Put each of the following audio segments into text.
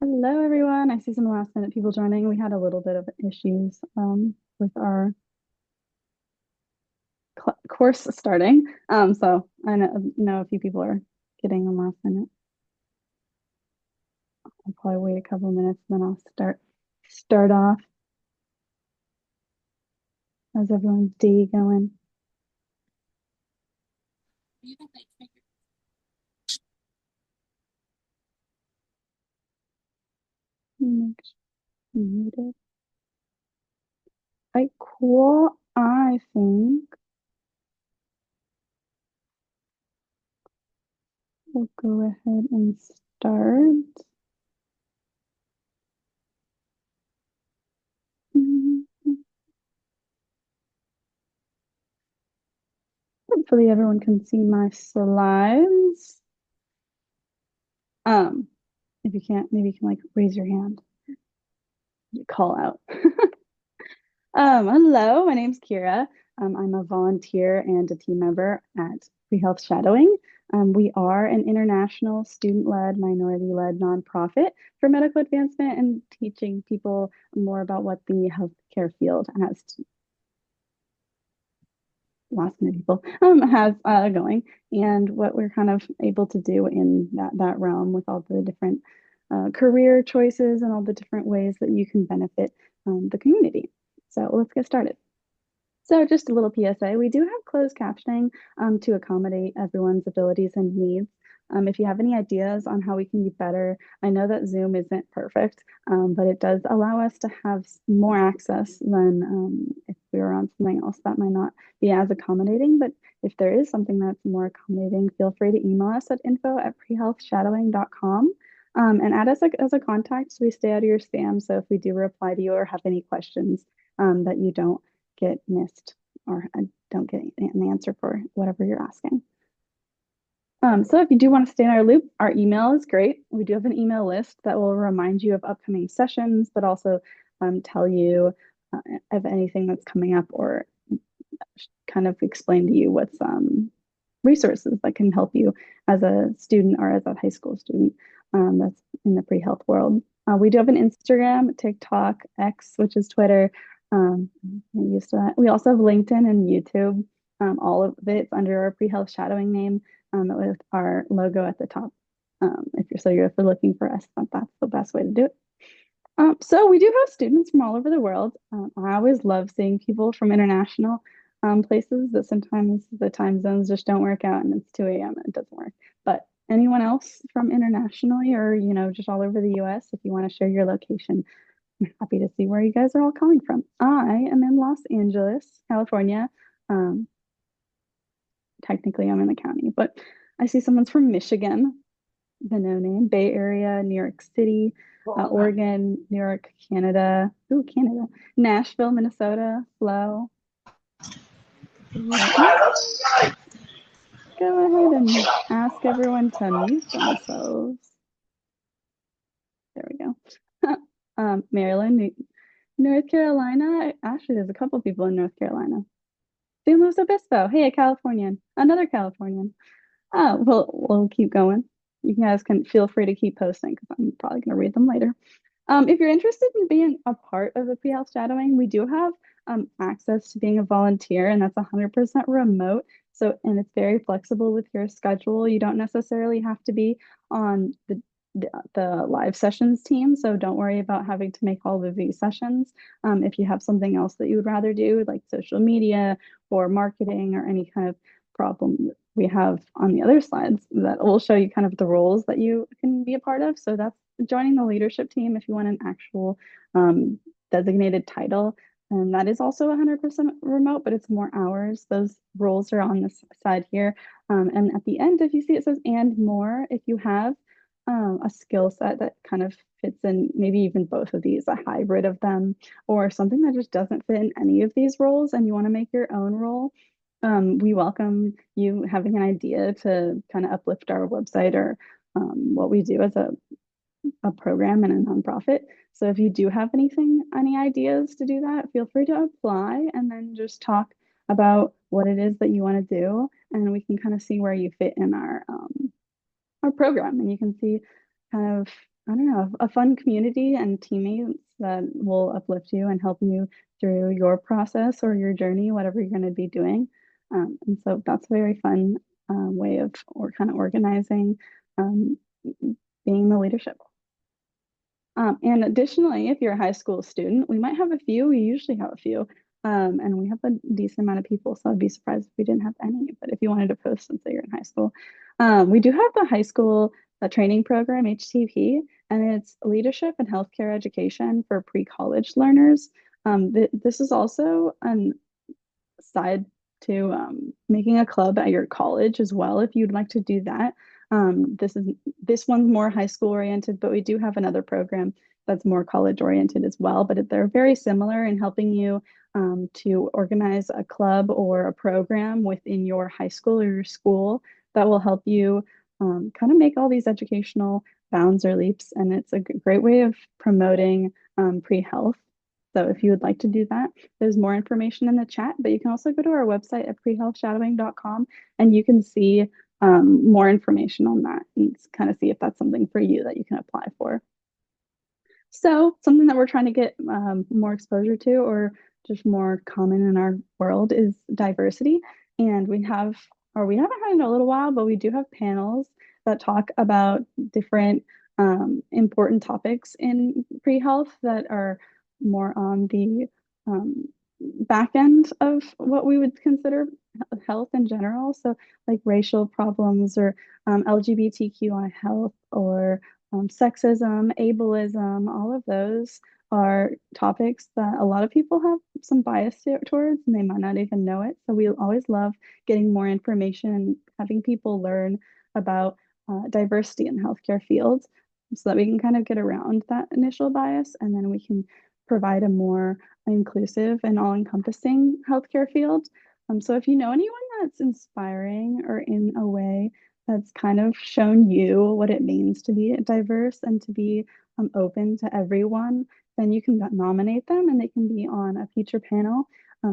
Hello, everyone. I see some last minute people joining. We had a little bit of issues with our course starting. So I know a few people are getting them last minute. I'll probably wait a couple of minutes, and then I'll start off. How's everyone's day going? Next, muted. Right, cool. I think we'll go ahead and start. Hopefully everyone can see my slides. If you can't, maybe you can like raise your hand, call out. Hello, my name's Kira. I'm a volunteer and a team member at Pre-Health Shadowing. We are an international student-led, minority-led nonprofit for medical advancement and teaching people more about what the healthcare field has last minute people has going and what we're kind of able to do in that realm with all the different career choices and all the different ways that you can benefit the community. So let's get started. So just a little PSA, we do have closed captioning to accommodate everyone's abilities and needs. If you have any ideas on how we can be better, I know that Zoom isn't perfect, but it does allow us to have more access than if we were on something else that might not be as accommodating. But if there is something that's more accommodating, feel free to email us at info@prehealthshadowing.com and add us as a contact so we stay out of your spam. So if we do reply to you or have any questions that you don't get missed or don't get an answer for whatever you're asking. So if you do want to stay in our loop, our email is great. We do have an email list that will remind you of upcoming sessions, but also tell you of anything that's coming up or kind of explain to you what's resources that can help you as a student or as a high school student that's in the pre-health world. We do have an Instagram, TikTok, X, which is Twitter. I'm used to that. We also have LinkedIn and YouTube. All of it's under our pre-health shadowing name with our logo at the top. If you're looking for us, that's the best way to do it. So we do have students from all over the world. I always love seeing people from international places that sometimes the time zones just don't work out and it's 2 a.m. and it doesn't work. But anyone else from internationally or, just all over the US, if you want to share your location, I'm happy to see where you guys are all calling from. I am in Los Angeles, California. Technically, I'm in the county, but I see someone's from Michigan, the no name, Bay Area, New York City, Oregon, New York, Canada. Ooh, Canada. Nashville, Minnesota, Flo. Go ahead and ask everyone to mute themselves. There we go. Maryland, North Carolina. Actually, there's a couple people in North Carolina. San Luis Obispo. Hey, a Californian. Another Californian. Oh, we'll keep going. You guys can feel free to keep posting because I'm probably going to read them later. If you're interested in being a part of the pre-health shadowing, we do have access to being a volunteer, and that's 100% remote. So, and it's very flexible with your schedule. You don't necessarily have to be on the live sessions team. So don't worry about having to make all of these sessions. If you have something else that you would rather do, like social media or marketing or any kind of problem we have on the other slides that will show you kind of the roles that you can be a part of. So that's joining the leadership team if you want an actual designated title. And that is also 100% remote, but it's more hours. Those roles are on this side here. And at the end, if you see it says and more, if you have a skill set that kind of fits in maybe even both of these, a hybrid of them, or something that just doesn't fit in any of these roles and you want to make your own role, we welcome you having an idea to kind of uplift our website or what we do as a program and a nonprofit. So if you do have any ideas to do that, feel free to apply and then just talk about what it is that you want to do, and we can kind of see where you fit in our program, and you can see kind of I don't know, a fun community and teammates that will uplift you and help you through your process or your journey, whatever you're going to be doing. And so that's a very fun way of or kind of organizing um, being the leadership. And additionally, if you're a high school student, we might have a few. We usually have a few. And we have a decent amount of people, so I'd be surprised if we didn't have any. But if you wanted to post and say you're in high school, we do have the high school training program, HTP, and it's leadership and healthcare education for pre-college learners. This is also an side to making a club at your college as well if you'd like to do that. This one's more high school oriented, but we do have another program that's more college oriented as well. But they're very similar in helping you to organize a club or a program within your high school or your school that will help you kind of make all these educational bounds or leaps. And it's a great way of promoting pre-health. So if you would like to do that, there's more information in the chat, but you can also go to our website at prehealthshadowing.com and you can see more information on that and kind of see if that's something for you that you can apply for. So something that we're trying to get more exposure to or just more common in our world is diversity. And we haven't had it in a little while, but we do have panels that talk about different important topics in pre-health that are more on the back end of what we would consider health in general. So like racial problems or LGBTQI health or sexism, ableism, all of those are topics that a lot of people have some bias towards and they might not even know it. So we always love getting more information and having people learn about diversity in the healthcare fields so that we can kind of get around that initial bias and then we can provide a more inclusive and all-encompassing healthcare field. So if you know anyone that's inspiring or in a way that's kind of shown you what it means to be diverse and to be open to everyone, then you can nominate them and they can be on a future panel.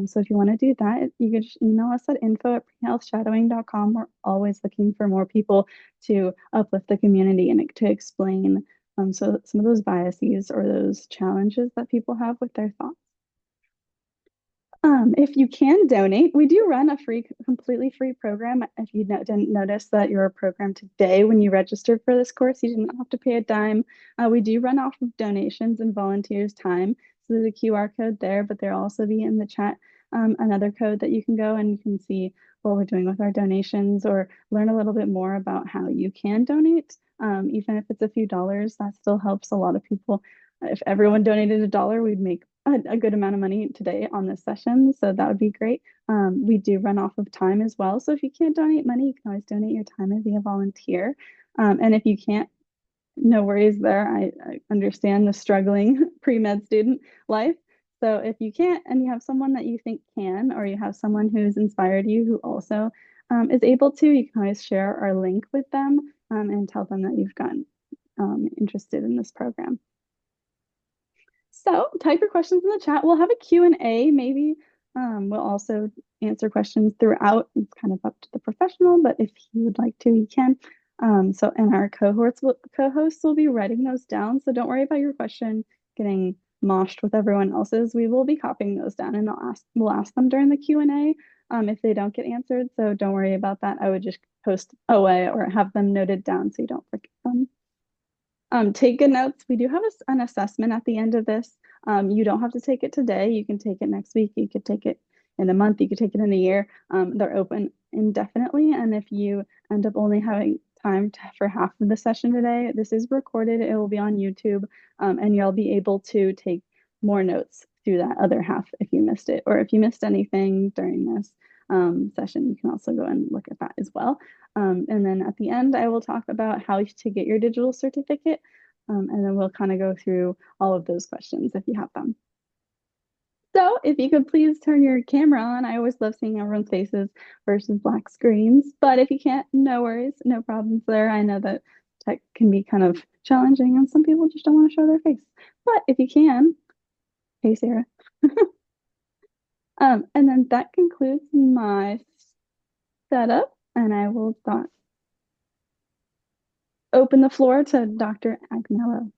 So if you want to do that, you can just email us at info@prehealthshadowing.com. We're always looking for more people to uplift the community and to explain so some of those biases or those challenges that people have with their thoughts. If you can donate, we do run a completely free program. If you didn't notice that your program today, when you registered for this course, you didn't have to pay a dime. We do run off of donations and volunteers' time. So there's a QR code there, but there'll also be in the chat another code that you can go and you can see what we're doing with our donations or learn a little bit more about how you can donate. Even if it's a few dollars, that still helps a lot of people. If everyone donated $1, we'd make a good amount of money today on this session, so that would be great. We do run off of time as well, so if you can't donate money, you can always donate your time and be a volunteer. And if you can't, no worries there. I understand the struggling pre-med student life. So if you can't and you have someone that you think can, or you have someone who's inspired you who also is able to, you can always share our link with them and tell them that you've gotten interested in this program. So type your questions in the chat. We'll have a Q&A. Maybe we'll also answer questions throughout. It's kind of up to the professional, but if you would like to, you can. And our co-hosts will be writing those down. So don't worry about your question getting moshed with everyone else's. We will be copying those down and we'll ask them during the Q&A if they don't get answered. So don't worry about that. I would just post away or have them noted down so you don't forget them. Take good notes. We do have an assessment at the end of this. You don't have to take it today. You can take it next week. You could take it in a month. You could take it in a year. They're open indefinitely. And if you end up only having time for half of the session today, this is recorded. It will be on YouTube, and you'll be able to take more notes through that other half if you missed it, or if you missed anything during this session, you can also go and look at that as well. And then at the end, I will talk about how to get your digital certificate. And then we'll kind of go through all of those questions if you have them. So if you could please turn your camera on. I always love seeing everyone's faces versus black screens. But if you can't, no worries, no problems there. I know that tech can be kind of challenging and some people just don't want to show their face. But if you can, hey, Sarah. And then that concludes my setup and I will start. open the floor to Dr. Agnello.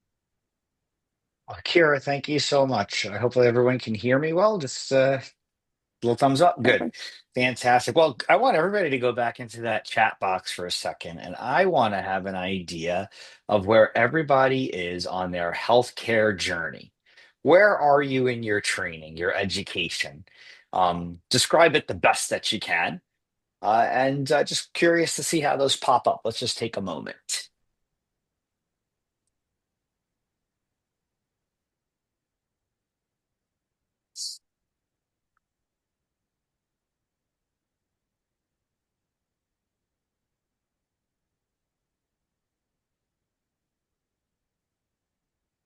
Kira, thank you so much. Hopefully everyone can hear me well. Just little thumbs up. Good. Perfect. Fantastic. Well, I want everybody to go back into that chat box for a second, and I want to have an idea of where everybody is on their healthcare journey. Where are you in your training, your education? Describe it the best that you can. And just curious to see how those pop up. Let's just take a moment.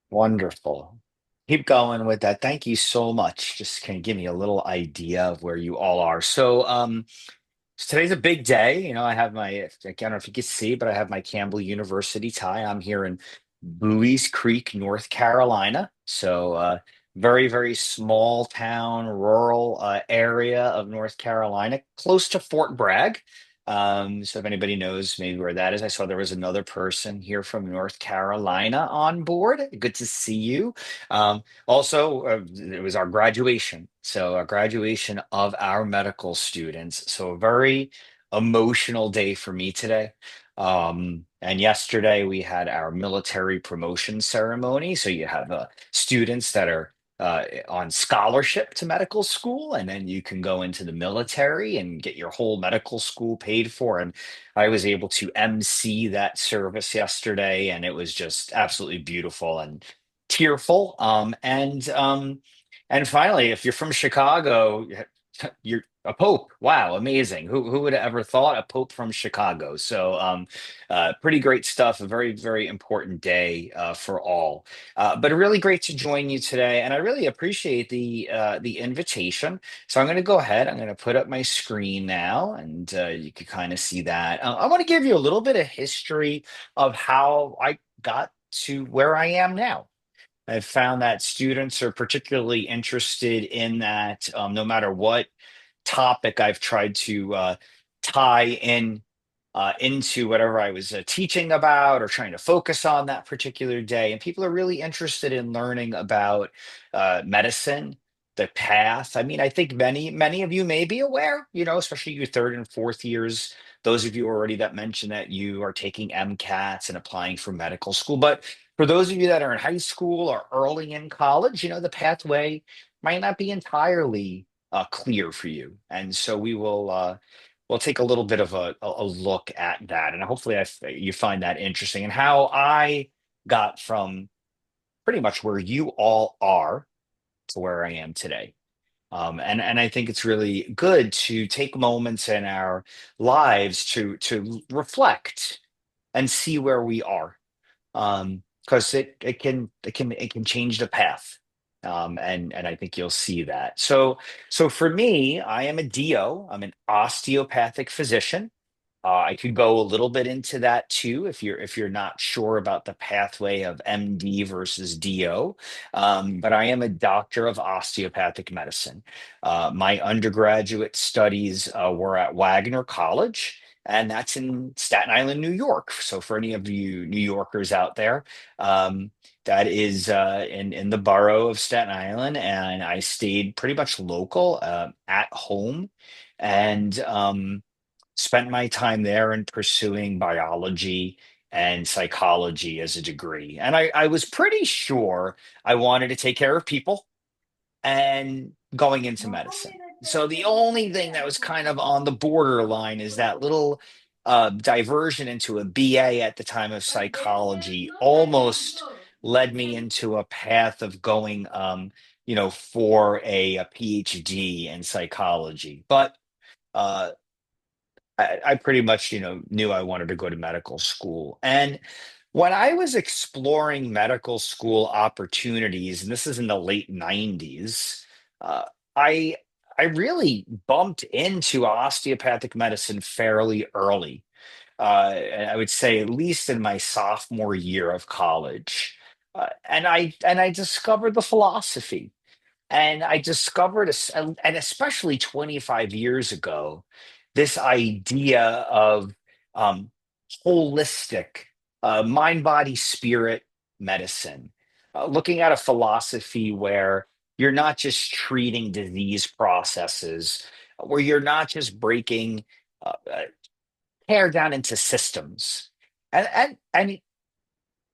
Wonderful. Keep going with that. Thank you so much. Just can you give me a little idea of where you all are. So today's a big day. I have I don't know if you can see, but I have my Campbell University tie. I'm here in Buies Creek, North Carolina. Very, very small town, rural area of North Carolina, close to Fort Bragg. So if anybody knows maybe where that is, I saw there was another person here from North Carolina on board. Good to see you. It was our graduation. So, a graduation of our medical students. So, a very emotional day for me today. And yesterday we had our military promotion ceremony. So, you have students that are on scholarship to medical school, and then you can go into the military and get your whole medical school paid for. And I was able to MC that service yesterday, and it was just absolutely beautiful and tearful. And finally, if you're from Chicago, you're a pope. Wow, amazing. Who would have ever thought a pope from Chicago? Pretty great stuff. A very, very important day for all. But really great to join you today, and I really appreciate the invitation. So I'm going to go ahead. I'm going to put up my screen now, and you can kind of see that. I want to give you a little bit of history of how I got to where I am now. I've found that students are particularly interested in that, no matter what topic I've tried to tie in into whatever I was teaching about or trying to focus on that particular day. And people are really interested in learning about medicine, the path. I mean, I think many of you may be aware, especially your third and fourth years. Those of you already that mentioned that you are taking MCATs and applying for medical school. But for those of you that are in high school or early in college, the pathway might not be entirely clear for you. And so we'll take a little bit of a look at that, and hopefully you find that interesting and how I got from pretty much where you all are to where I am today. And I think it's really good to take moments in our lives to reflect and see where we are, because it can change the path. And I think you'll see that. So for me, I am a DO. I'm an osteopathic physician. I could go a little bit into that too, if you're not sure about the pathway of MD versus DO. But I am a doctor of osteopathic medicine. My undergraduate studies were at Wagner College, and that's in Staten Island, New York. So for any of you New Yorkers out there, that is in the borough of Staten Island, and I stayed pretty much local, at home, and spent my time there in pursuing biology and psychology as a degree. And I was pretty sure I wanted to take care of people and going into medicine. So the only thing that was kind of on the borderline is that little diversion into a BA at the time of psychology almost led me into a path of going, for a PhD in psychology. But uh, I pretty much, knew I wanted to go to medical school. And when I was exploring medical school opportunities, and this is in the late 90s, uh, I I really bumped into osteopathic medicine fairly early. And I would say at least in my sophomore year of college. And I discovered the philosophy. And I discovered, and especially 25 years ago, this idea of um, holistic. mind, body, spirit medicine, looking at a philosophy where you're not just treating disease processes, where you're not just breaking care down into systems. And, and, and,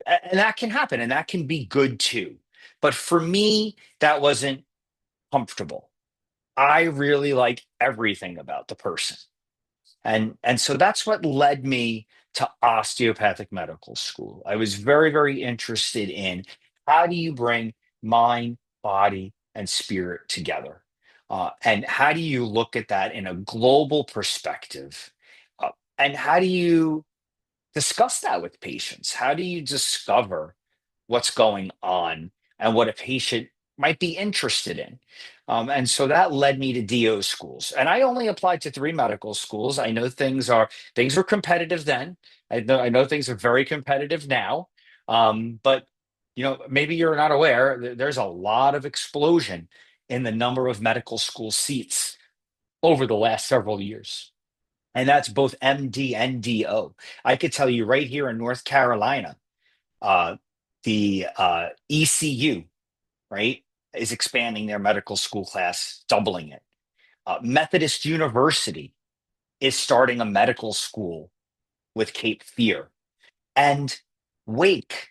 and that can happen and that can be good too. But for me, that wasn't comfortable. I really like everything about the person. And so that's what led me to osteopathic medical school. I was very, very interested in how do you bring mind, body, and spirit together? And how do you look at that in a global perspective? Uh, and how do you discuss that with patients? How do you discover what's going on and what a patient might be interested in? And so that led me to DO schools. And I only applied to three medical schools. I know things were competitive then. I know things are very competitive now. But maybe you're not aware, there's a lot of explosion in the number of medical school seats over the last several years, and that's both MD and DO. I could tell you right here in North Carolina, uh, the ECU, right, is expanding their medical school class, doubling it. Methodist University is starting a medical school with Cape Fear. And Wake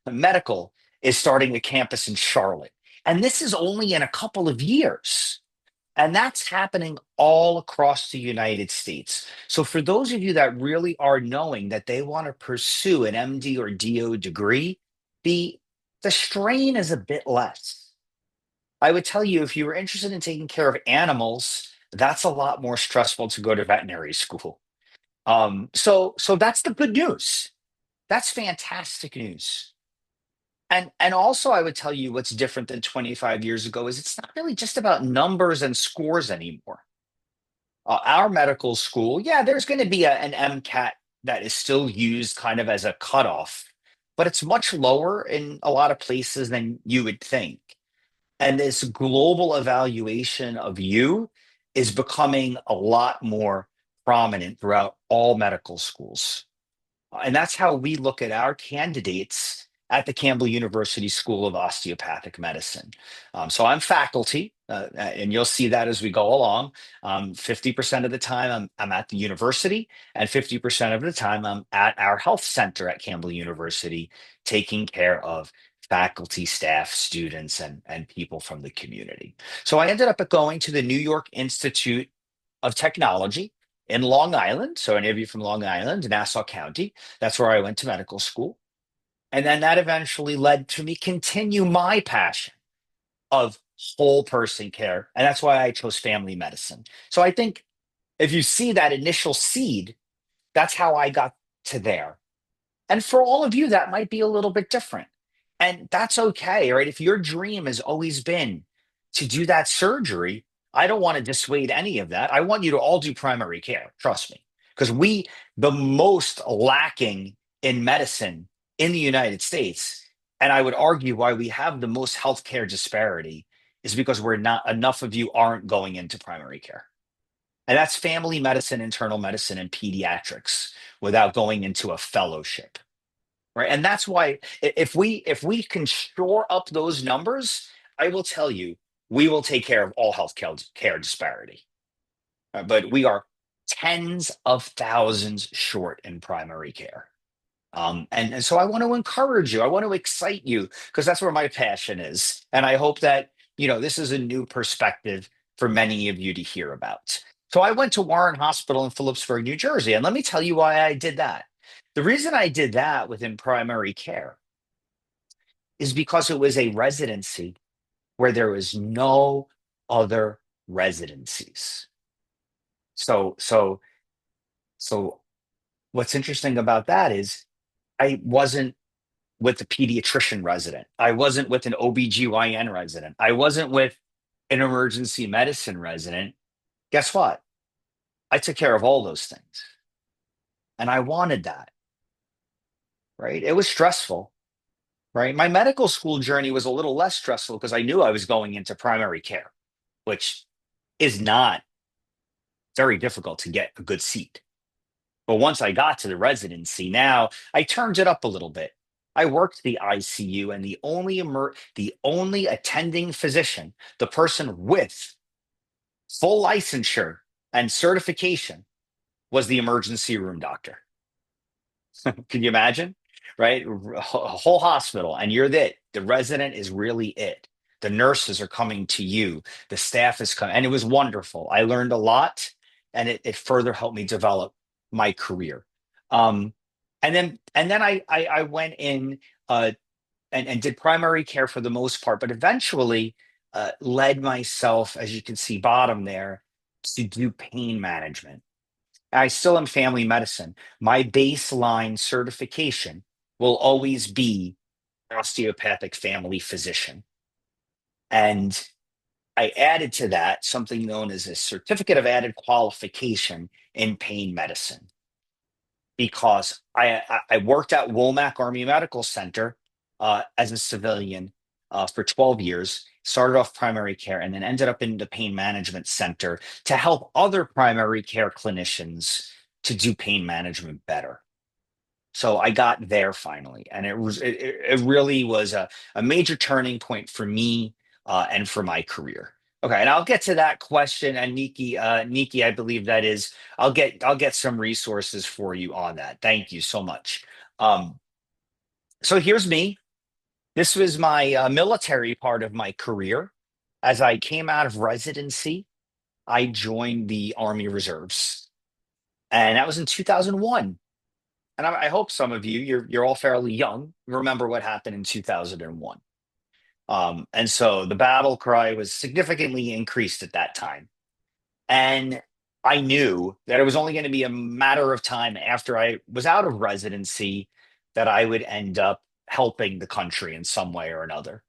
Medical is starting a campus in Charlotte. And this is only in a couple of years. And that's happening all across the United States. So, for those of you that really are knowing that they want to pursue an MD or DO degree, the, the strain is a bit less. I would tell you if you were interested in taking care of animals, that's a lot more stressful to go to veterinary school. So that's the good news. That's fantastic news. And also I would tell you what's different than 25 years ago is it's not really just about numbers and scores anymore. Our medical school, yeah, there's going to be an MCAT that is still used kind of as a cutoff, but it's much lower in a lot of places than you would think. And this global evaluation of you is becoming a lot more prominent throughout all medical schools. And that's how we look at our candidates at the Campbell University School of Osteopathic Medicine. So I'm faculty, and you'll see that as we go along. 50% of the time I'm at the university, and 50% of the time I'm at our health center at Campbell University, taking care of faculty, staff, students, and people from the community. So I ended up going to the New York Institute of Technology in Long Island. So any of you from Long Island, Nassau County, that's where I went to medical school. And then that eventually led to me continue my passion of whole person care. And that's why I chose family medicine. So I think if you see that initial seed, that's how I got to there. And for all of you, that might be a little bit different. And that's okay, right? If your dream has always been to do that surgery, I don't want to dissuade any of that. I want you to all do primary care, trust me. Because the most lacking in medicine in the United States, and I would argue why we have the most healthcare disparity, is because we're not enough of you aren't going into primary care. And that's family medicine, internal medicine, and pediatrics without going into a fellowship, right? And that's why if we can shore up those numbers, I will tell you, we will take care of all care disparity. But we are tens of thousands short in primary care. And so I want to encourage you. I want to excite you because that's where my passion is. And I hope that, this is a new perspective for many of you to hear about. So I went to Warren Hospital in Phillipsburg, New Jersey. And let me tell you why I did that. The reason I did that within primary care is because it was a residency where there was no other residencies. So, so, so what's interesting about that is I wasn't with a pediatrician resident. I wasn't with an OBGYN resident. I wasn't with an emergency medicine resident. Guess what? I took care of all those things. And I wanted that, right? It was stressful, right? My medical school journey was a little less stressful because I knew I was going into primary care, which is not very difficult to get a good seat. But once I got to the residency, now I turned it up a little bit. I worked the ICU, and the only attending physician, the person with full licensure and certification, was the emergency room doctor. Can you imagine? Right? A whole hospital, and you're it. The resident is really it. The nurses are coming to you. The staff is coming, and it was wonderful. I learned a lot, and it further helped me develop my career. Um, and then I went in and did primary care for the most part, but eventually led myself, as you can see bottom there, to do pain management. I still am family medicine. My baseline certification will always be osteopathic family physician. And I added to that something known as a certificate of added qualification in pain medicine because I worked at Womack Army Medical Center as a civilian for 12 years, started off primary care, and then ended up in the pain management center to help other primary care clinicians to do pain management better. So I got there finally, and it really was a major turning point for me and for my career. Okay, and I'll get to that question. And Nikki, I believe that is. I'll get some resources for you on that. Thank you so much. Um, so here's me. This was my military part of my career. As I came out of residency, I joined the Army Reserves, and that was in 2001. And I hope some of you, you're all fairly young, remember what happened in 2001. And so the battle cry was significantly increased at that time. And I knew that it was only going to be a matter of time after I was out of residency that I would end up helping the country in some way or another.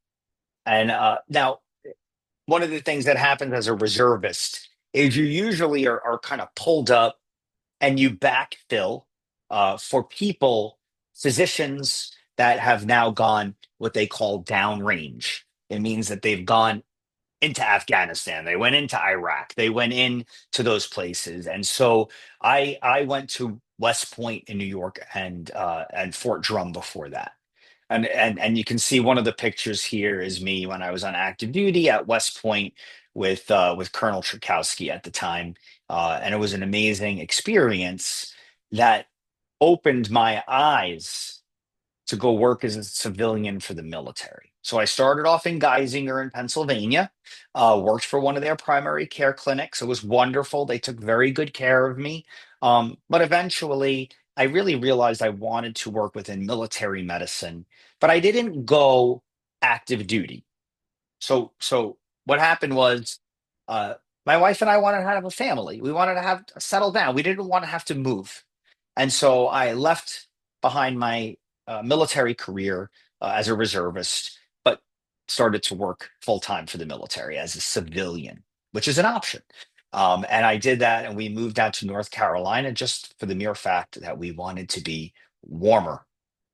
And now, one of the things that happens as a reservist is you usually are kind of pulled up and you backfill for people, physicians that have now gone what they call downrange. It means that they've gone into Afghanistan, they went into Iraq, they went into those places, and so I went to West Point in New York and Fort Drum before that. And you can see one of the pictures here is me when I was on active duty at West Point with Colonel Trukowski at the time, and it was an amazing experience that opened my eyes to go work as a civilian for the military. So I started off in Geisinger in Pennsylvania, worked for one of their primary care clinics. It was wonderful. They took very good care of me. But eventually, I really realized I wanted to work within military medicine, but I didn't go active duty. So what happened was, uh, my wife and I wanted to have a family. We wanted to have settle down. We didn't want to have to move. And so I left behind my military career as a reservist, but started to work full time for the military as a civilian, which is an option. And I did that, and we moved down to North Carolina just for the mere fact that we wanted to be warmer.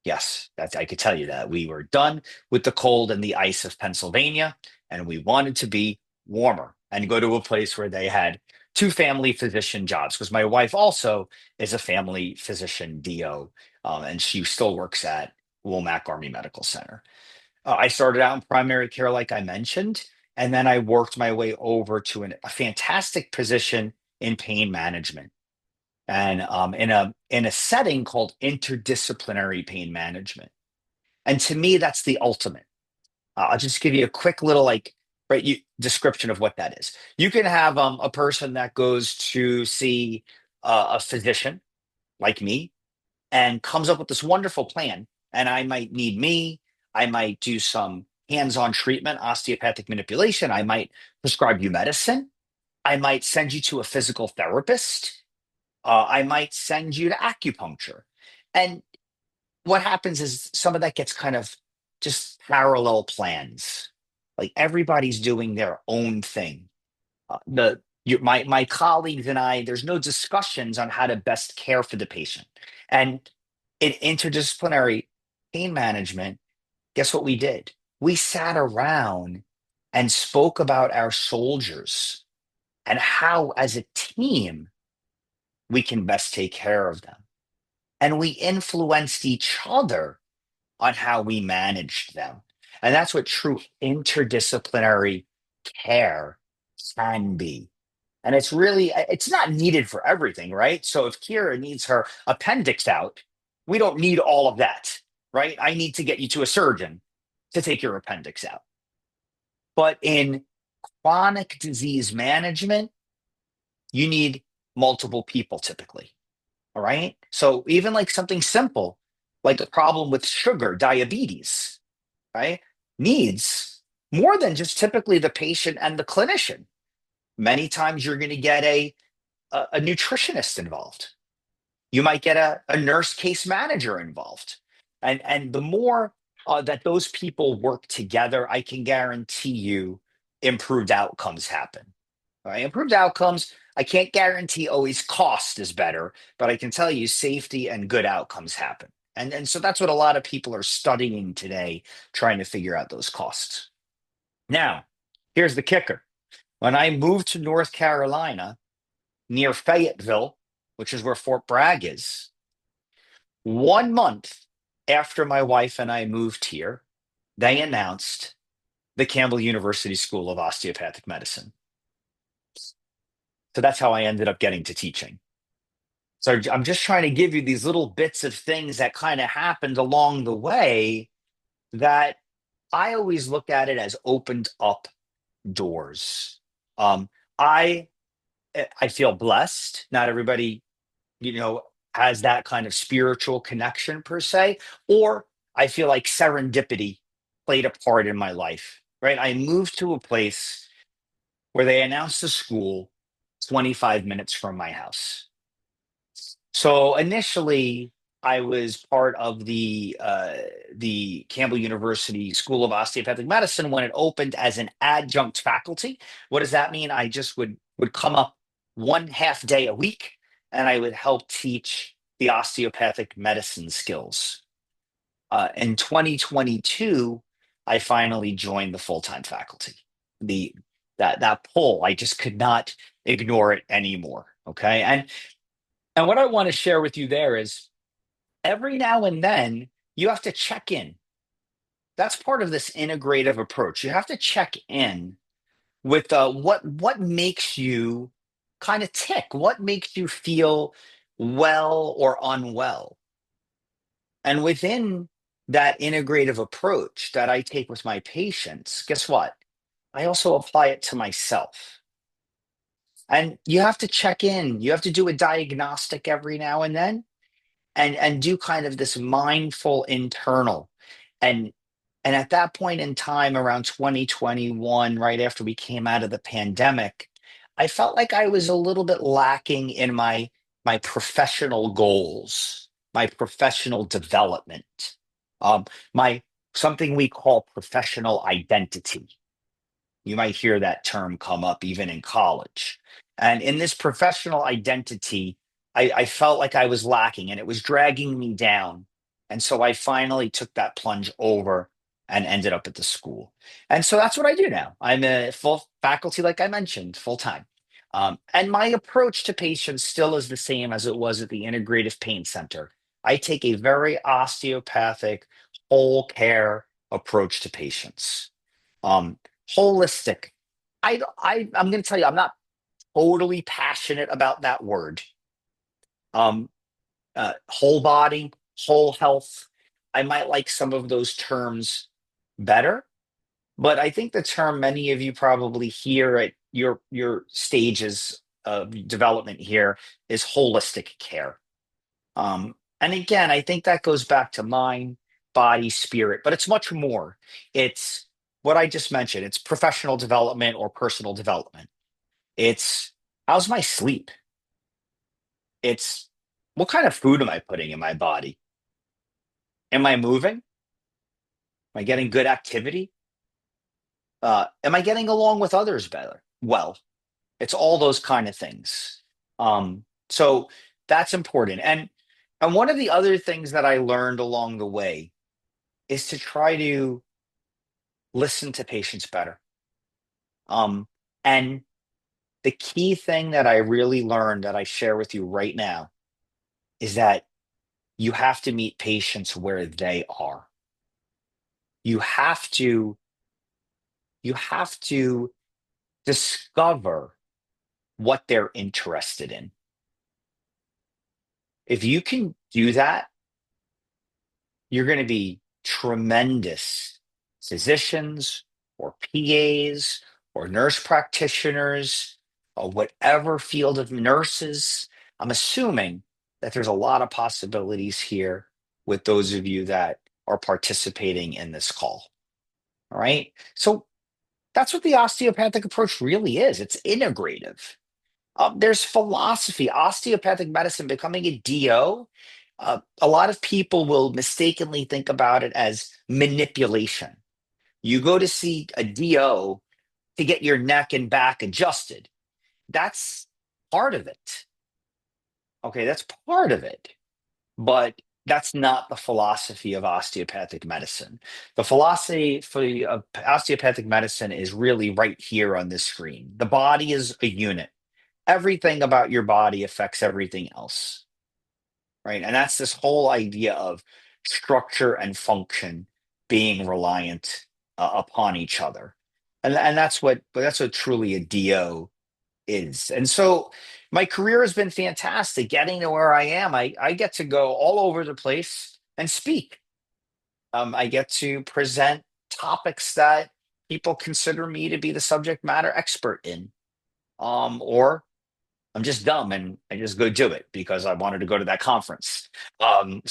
Yes, that's, I could tell you that we were done with the cold and the ice of Pennsylvania, and we wanted to be warmer and go to a place where they had two family physician jobs because my wife also is a family physician DO, and she still works at Womack Army Medical Center. I started out in primary care, like I mentioned, and then I worked my way over to a fantastic position in pain management and in a setting called interdisciplinary pain management. And to me, that's the ultimate. I'll just give you a quick little description of what that is. You can have a person that goes to see a physician like me and comes up with this wonderful plan. And I might do some hands-on treatment, osteopathic manipulation. I might prescribe you medicine. I might send you to a physical therapist. I might send you to acupuncture. And what happens is some of that gets kind of just parallel plans. Like everybody's doing their own thing. My colleagues and I, there's no discussions on how to best care for the patient. And in interdisciplinary pain management, guess what we did? We sat around and spoke about our soldiers and how, as a team, we can best take care of them. And we influenced each other on how we managed them. And that's what true interdisciplinary care can be. And it's not needed for everything, right? So if Kira needs her appendix out, we don't need all of that, right? I need to get you to a surgeon to take your appendix out. But in chronic disease management, you need multiple people typically. All right. So even like something simple, like a problem with sugar, diabetes, right, needs more than just typically the patient and the clinician. Many times you're going to get a nutritionist involved. You might get a nurse case manager involved. And the more that those people work together, I can guarantee you improved outcomes happen. All right. Improved outcomes, I can't guarantee always cost is better, but I can tell you safety and good outcomes happen. And so that's what a lot of people are studying today, trying to figure out those costs. Now, here's the kicker. When I moved to North Carolina near Fayetteville, which is where Fort Bragg is, 1 month after my wife and I moved here, they announced the Campbell University School of Osteopathic Medicine. So that's how I ended up getting to teaching. So I'm just trying to give you these little bits of things that kind of happened along the way that I always look at it as opened up doors. Um, I I feel blessed. Not everybody, you know, has that kind of spiritual connection per se, or I feel like serendipity played a part in my life. Right, I moved to a place where they announced the school 25 minutes from my house. So initially, I was part of the Campbell University School of Osteopathic Medicine when it opened as an adjunct faculty. What does that mean? I just would come up 1 half day a week, and I would help teach the osteopathic medicine skills. In 2022, I finally joined the full-time faculty. The that pull, I just could not ignore it anymore. Okay, and what I want to share with you there is every now and then you have to check in. That's part of this integrative approach. You have to check in with what makes you kind of tick, what makes you feel well or unwell. And within that integrative approach that I take with my patients, guess what? I also apply it to myself. And you have to check in. You have to do a diagnostic every now and then and do kind of this mindful internal and and at that point in time around 2021, right after we came out of the pandemic, I felt like I was a little bit lacking in my professional goals, my professional development, my something we call professional identity. You might hear that term come up even in college. And in this professional identity, I felt like I was lacking and it was dragging me down. And so I finally took that plunge over and ended up at the school. And so that's what I do now. I'm a full faculty, like I mentioned, full time. And my approach to patients still is the same as it was at the Integrative Pain Center. I take a very osteopathic, whole care approach to patients. Um, Holistic. I'm going to tell you, I'm not totally passionate about that word. Um, Whole body, whole health. I might like some of those terms better, but I think the term many of you probably hear at your stages of development here is holistic care. And again, I think that goes back to mind, body, spirit, but it's much more. It's what I just mentioned. It's professional development or personal development. It's how's my sleep? It's what kind of food am I putting in my body? Am I moving? Am I getting good activity? Am I getting along with others better? Well, it's all those kind of things. So that's important. And one of the other things that I learned along the way is to try to listen to patients better. Um, and The key thing that I really learned that I share with you right now is that you have to meet patients where they are. You have to you have to discover what they're interested in. If you can do that, you're going to be tremendous physicians or PAs or nurse practitioners or whatever field of nurses. I'm assuming that there's a lot of possibilities here with those of you that are participating in this call. All right. So that's what the osteopathic approach really is. It's integrative. There's philosophy, osteopathic medicine becoming a DO. A lot of people will mistakenly think about it as manipulation. You go to see a DO to get your neck and back adjusted. That's part of it. Okay, that's part of it. But that's not the philosophy of osteopathic medicine. The philosophy of osteopathic medicine is really right here on this screen. The body is a unit. Everything about your body affects everything else, right? And that's this whole idea of structure and function being reliant upon each other. And that's what truly a DO is. And so my career has been fantastic getting to where I am. I get to go all over the place and speak. I get to present topics that people consider me to be the subject matter expert in. Or I'm just dumb and I just go do it because I wanted to go to that conference. And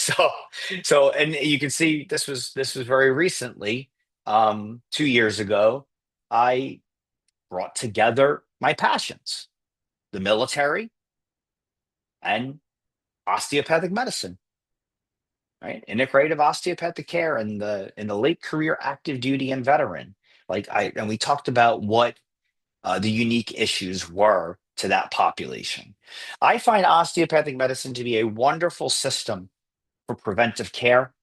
you can see this was very recently, 2 years ago. I brought together my passions, the military and osteopathic medicine, right? Integrative osteopathic care and the late career active duty and veteran. And we talked about what the unique issues were to that population. I find osteopathic medicine to be a wonderful system for preventive care.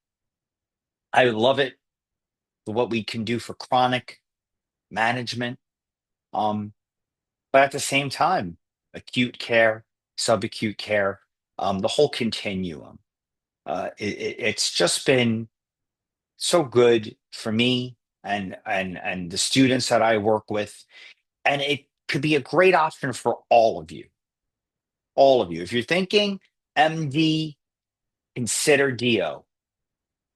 I love it for what we can do for chronic management. Um, but at the same time, acute care, subacute care, the whole continuum. It's just been so good for me and the students that I work with, and it could be a great option for all of you. All of you. If you're thinking MD, consider DO.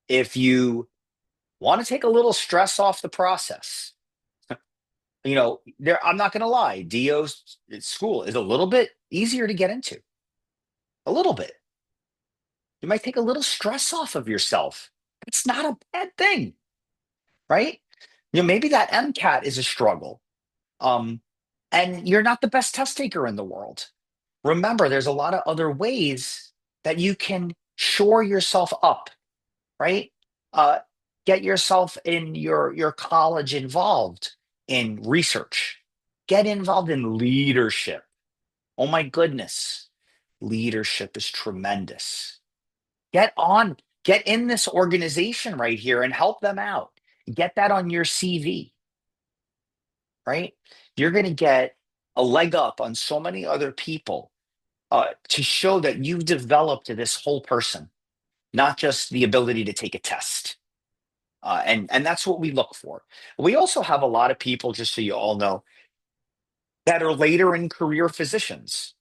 If you want to take a little stress off the process, I'm not going to lie, DO's school is a little bit easier to get into. A little bit. You might take a little stress off of yourself. It's not a bad thing, right? Maybe that MCAT is a struggle. Um, and you're not the best test taker in the world. Remember, there's a lot of other ways that you can shore yourself up, right? Uh, get yourself in your college involved in research. Get involved in leadership. Oh my goodness, leadership is tremendous. Get in this organization right here and help them out. Get that on your CV, right? You're going to get a leg up on so many other people to show that you've developed this whole person, not just the ability to take a test. And that's what we look for. We also have a lot of people, just so you all know, that are later in career physicians.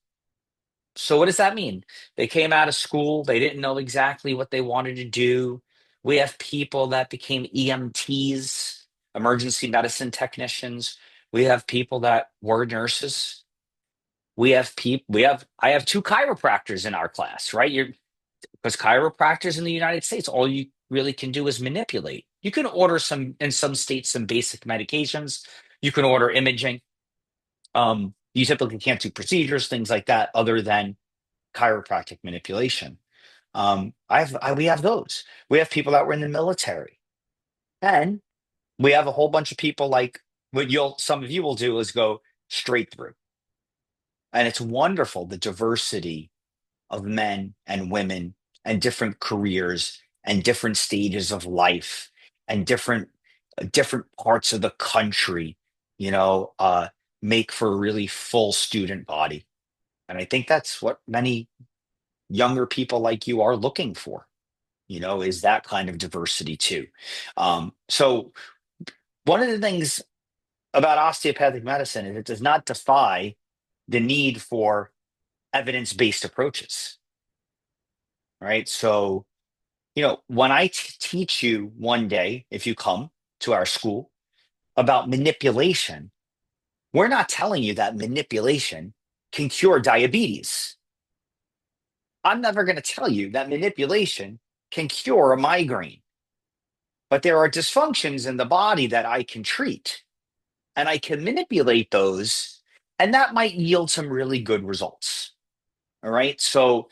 So what does that mean? They came out of school, they didn't know exactly what they wanted to do. We have people that became EMTs, emergency medicine technicians. We have people that were nurses. I have two chiropractors in our class, right? Because chiropractors in the United States, all you really can do is manipulate. You can order in some states, some basic medications. You can order imaging. You typically can't do procedures, things like that, other than chiropractic manipulation. We have those. We have people that were in the military, and we have a whole bunch of people like some of you will do is go straight through, and it's wonderful the diversity of men and women and different careers and different stages of life and different parts of the country. You know, make for a really full student body. And I think that's what many younger people like you are looking for, is that kind of diversity too. So one of the things about osteopathic medicine is it does not defy the need for evidence-based approaches, right? So, when I teach you one day, if you come to our school about manipulation, we're not telling you that manipulation can cure diabetes. I'm never going to tell you that manipulation can cure a migraine, but there are dysfunctions in the body that I can treat and I can manipulate those, and that might yield some really good results. All right. So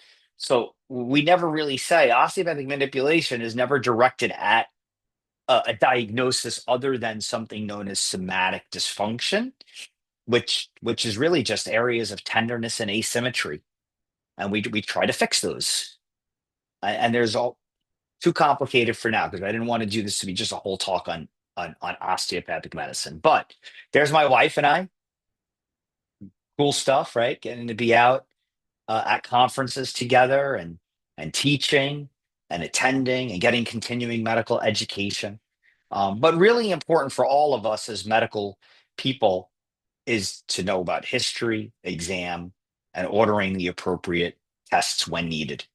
we never really say osteopathic manipulation is never directed at a diagnosis other than something known as somatic dysfunction, which is really just areas of tenderness and asymmetry, and we try to fix those. And there's all too complicated for now because I didn't want to do this to be just a whole talk on osteopathic medicine. But there's my wife and I, cool stuff, right? Getting to be out at conferences together and teaching and attending and getting continuing medical education. But really important for all of us as medical people is to know about history, exam, and ordering the appropriate tests when needed.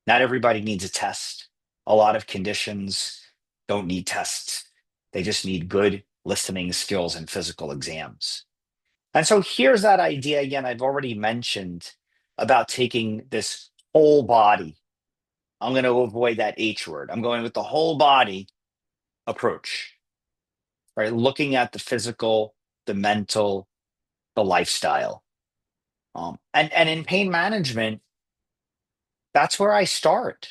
Not everybody needs a test. A lot of conditions don't need tests. They just need good listening skills and physical exams. And so here's that idea again, I've already mentioned about taking this whole body. I'm going to avoid that H word. I'm going with the whole body approach, right? Looking at the physical, the mental, the lifestyle. And in pain management, that's where I start.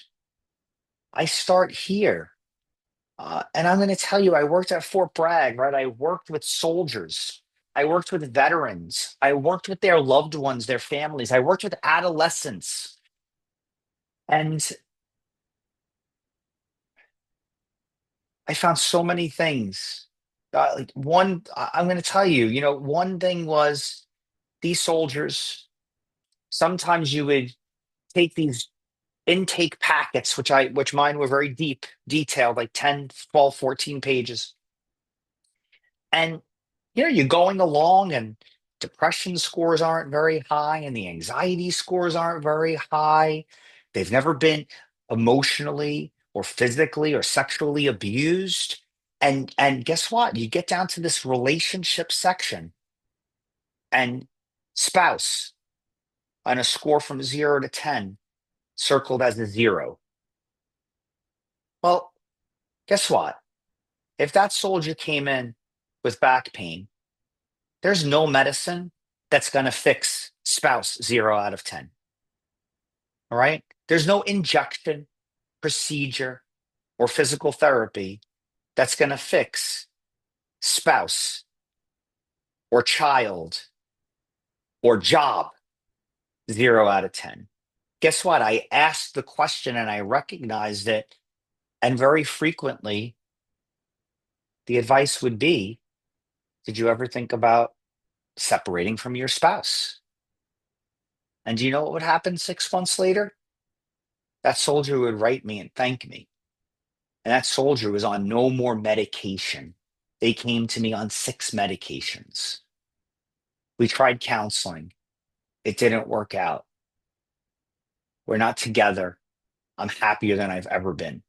I start here. And I'm going to tell you, I worked at Fort Bragg, right? I worked with soldiers. I worked with veterans. I worked with their loved ones, their families. I worked with adolescents. And I found so many things. Like I'm going to tell you, one thing was these soldiers, sometimes you would take these intake packets, which mine were very deep, detailed, like 10, 12, 14 pages. And you're going along and depression scores aren't very high and the anxiety scores aren't very high. They've never been emotionally or physically or sexually abused. And guess what? You get down to this relationship section and spouse on a score from 0 to 10 circled as a 0. Well, guess what? If that soldier came in with back pain, there's no medicine that's going to fix spouse 0 out of 10. All right. There's no injection, procedure, or physical therapy that's going to fix spouse or child or job 0 out of 10. Guess what? I asked the question and I recognized it. And very frequently, the advice would be, did you ever think about separating from your spouse? And do you know what would happen 6 months later? That soldier would write me and thank me. And that soldier was on no more medication. They came to me on 6 medications. We tried counseling. It didn't work out. We're not together. I'm happier than I've ever been.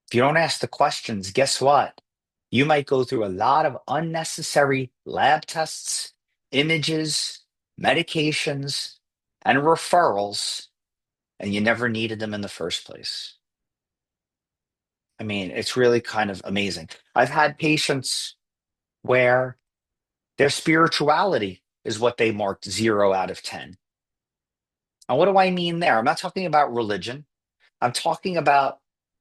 If you don't ask the questions, guess what? You might go through a lot of unnecessary lab tests, images, medications, and referrals, and you never needed them in the first place. I mean, it's really kind of amazing. I've had patients where their spirituality is what they marked 0 out of 10. And what do I mean there? I'm not talking about religion. I'm talking about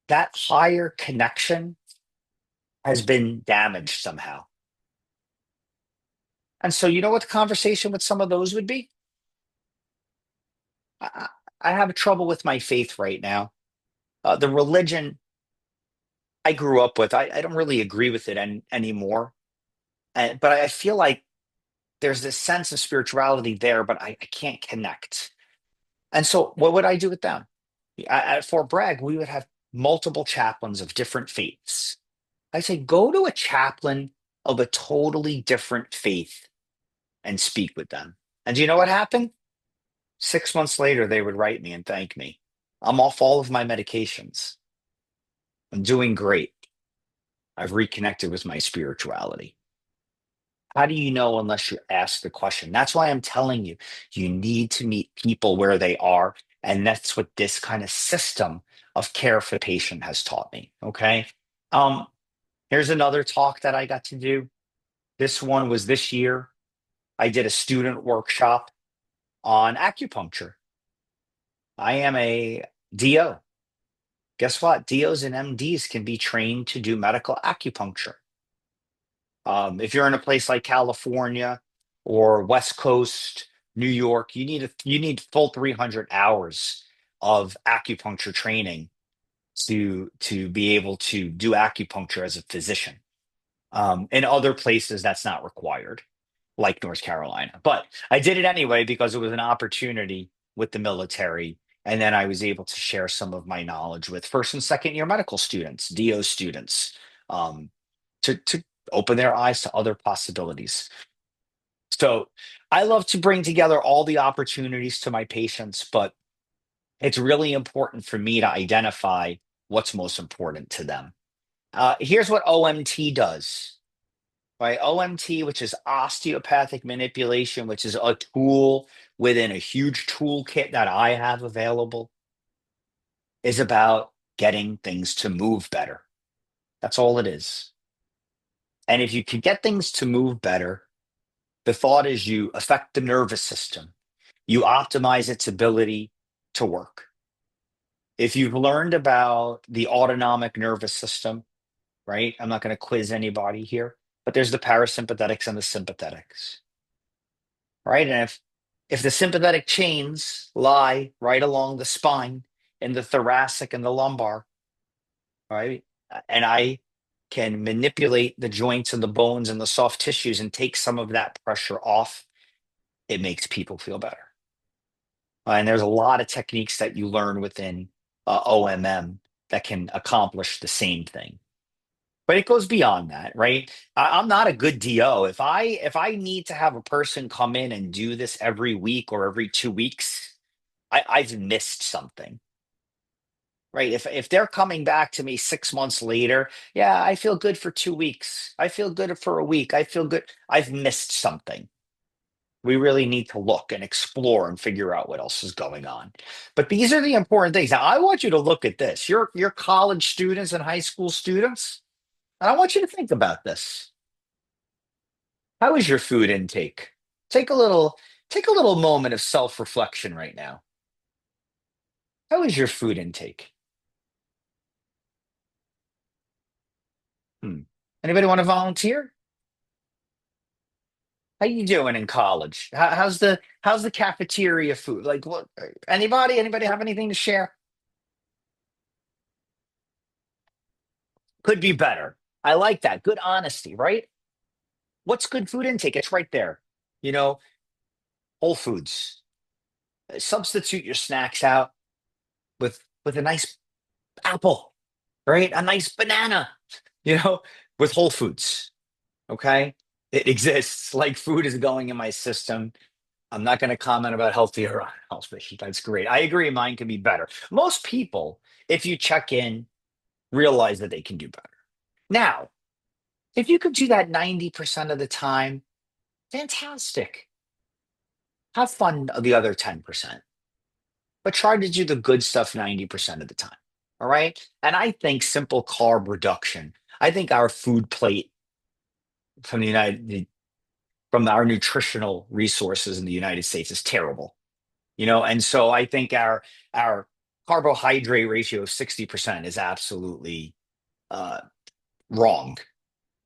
that higher connection has been damaged somehow. And so, you know what the conversation with some of those would be? I, I have trouble with my faith right now. The religion I grew up with, I don't really agree with it anymore. But I feel like there's this sense of spirituality there, but I can't connect. And so what would I do with them? At Fort Bragg, we would have multiple chaplains of different faiths. I say, go to a chaplain of a totally different faith and speak with them. And do you know what happened? 6 months later, they would write me and thank me. I'm off all of my medications. I'm doing great. I've reconnected with my spirituality. How do you know unless you ask the question? That's why I'm telling you, you need to meet people where they are. And that's what this kind of system of care for the patient has taught me. Okay. Um, Here's another talk that I got to do. This one was this year. I did a student workshop on acupuncture. I am a DO. Guess what? DOs and MDs can be trained to do medical acupuncture. If you're in a place like California or West Coast, New York, you need full 300 hours of acupuncture training to be able to do acupuncture as a physician. In other places, that's not required, like North Carolina. But I did it anyway because it was an opportunity with the military. And then I was able to share some of my knowledge with first and second year medical students, DO students, um, to open their eyes to other possibilities. So I love to bring together all the opportunities to my patients, but it's really important for me to identify what's most important to them. Here's what OMT does. Right? OMT, which is osteopathic manipulation, which is a tool within a huge toolkit that I have available, is about getting things to move better. That's all it is. And if you can get things to move better, the thought is you affect the nervous system, you optimize its ability to work. If you've learned about the autonomic nervous system, right? I'm not going to quiz anybody here, but there's the parasympathetics and the sympathetics, right? And if the sympathetic chains lie right along the spine in the thoracic and the lumbar, right? And I can manipulate the joints and the bones and the soft tissues and take some of that pressure off, it makes people feel better. And there's a lot of techniques that you learn within OMM that can accomplish the same thing. But it goes beyond that, right? I'm not a good DO. If I need to have a person come in and do this every week or every 2 weeks, I've missed something, right? If they're coming back to me 6 months later, yeah, I feel good for 2 weeks. I feel good for a week. I feel good. I've missed something. We really need to look and explore and figure out what else is going on. But these are the important things. Now, I want you to look at this. You're college students and high school students, and I want you to think about this. How is your food intake? Take a little take a little moment of self-reflection right now. How is your food intake? Hmm. Anybody want to volunteer? How you doing in college? How's the cafeteria food? Like what anybody have anything to share? Could be better. I like that. Good honesty, right? What's good food intake? It's right there. You know, Whole Foods. Substitute your snacks out with a nice apple, right? A nice banana, you know, with Whole Foods. Okay. It exists. Like food is going in my system. I'm not going to comment about healthy or unhealthy. That's great. I agree. Mine can be better. Most people, if you check in, realize that they can do better. Now, if you could do that 90% of the time, fantastic. Have fun the other 10%, but try to do the good stuff 90% of the time. All right. And I think simple carb reduction. I think our food plate from the United from our nutritional resources in the United States is terrible. And so I think our carbohydrate ratio of 60% is absolutely uh, wrong.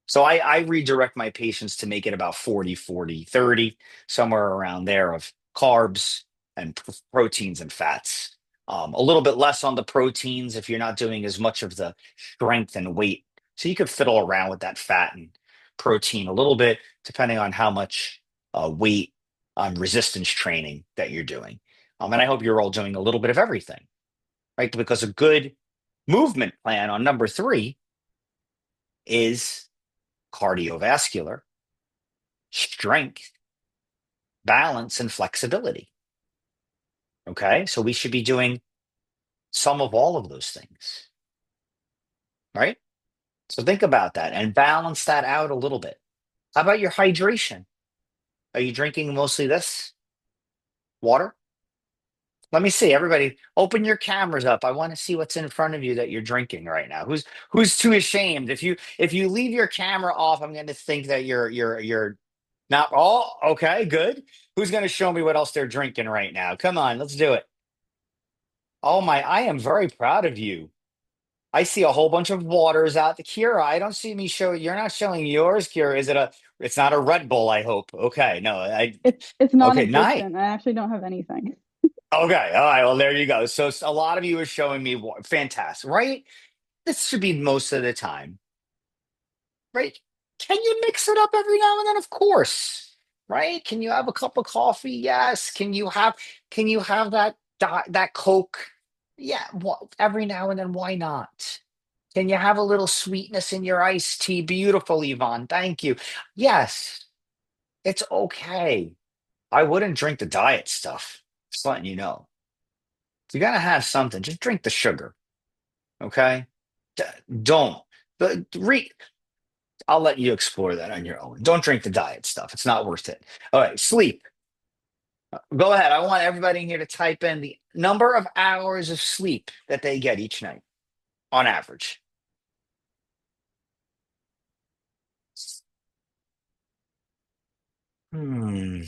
So I redirect my patients to make it about 40, 40, 30, somewhere around there of carbs and proteins and fats. A little bit less on the proteins if you're not doing as much of the strength and weight. So you could fiddle around with that fat and protein a little bit, depending on how much weight resistance training that you're doing. And I hope you're all doing a little bit of everything, right? Because a good movement plan on number three is cardiovascular, strength, balance, and flexibility. Okay. So we should be doing some of all of those things, right? So think about that and balance that out a little bit. How about your hydration? Are you drinking mostly this water? Let me see. Everybody, open your cameras up. I want to see what's in front of you that you're drinking right now. Who's too ashamed? If you leave your camera off, I'm going to think that you're not. Oh, okay, good. Who's going to show me what else they're drinking right now? Come on, let's do it. Oh my, I am very proud of you. I see a whole bunch of waters out. The Kira, I don't see me show. You're not showing yours, Kira. Is it a? It's not a Red Bull, I hope. Okay, no, I. It's Okay, nice. non-existent. I actually don't have anything. Okay, all right. Well, there you go. So a lot of you are showing me fantastic, right? This should be most of the time, right? Can you mix it up every now and then? Of course, right? Can you have a cup of coffee? Yes. Can you have that Coke? Yeah. Every now and then, why not? Can you have a little sweetness in your iced tea? Beautiful, Yvonne. Thank you. Yes, it's okay. I wouldn't drink the diet stuff. Just letting you know. If you're gonna have something, just drink the sugar. Okay? D- don't. The re I'll let you explore that on your own. Don't drink the diet stuff. It's not worth it. All right, sleep. Go ahead. I want everybody in here to type in the number of hours of sleep that they get each night on average. Hmm.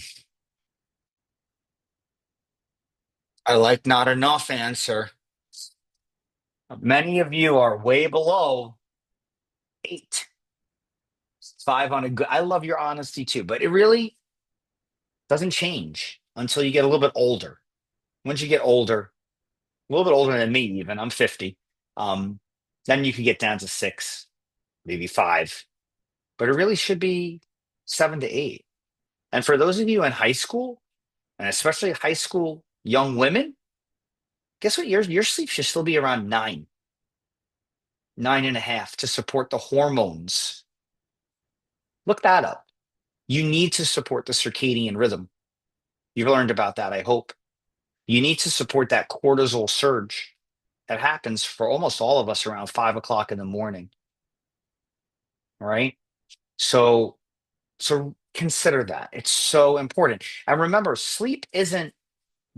I like not enough answer. Many of you are way below 8. 5 on a good. I love your honesty too, but it really doesn't change until you get a little bit older. Once you get older, a little bit older than me, even I'm 50, um, then you can get down to 6, maybe 5, but it really should be 7 to 8. And for those of you in high school, and especially high school young women, guess what? Your sleep should still be around 9, 9.5 to support the hormones. Look that up. You need to support the circadian rhythm. You've learned about that, I hope. You need to support that cortisol surge that happens for almost all of us around 5 o'clock in the morning. All right. So, so consider that. It's so important. And remember, sleep isn't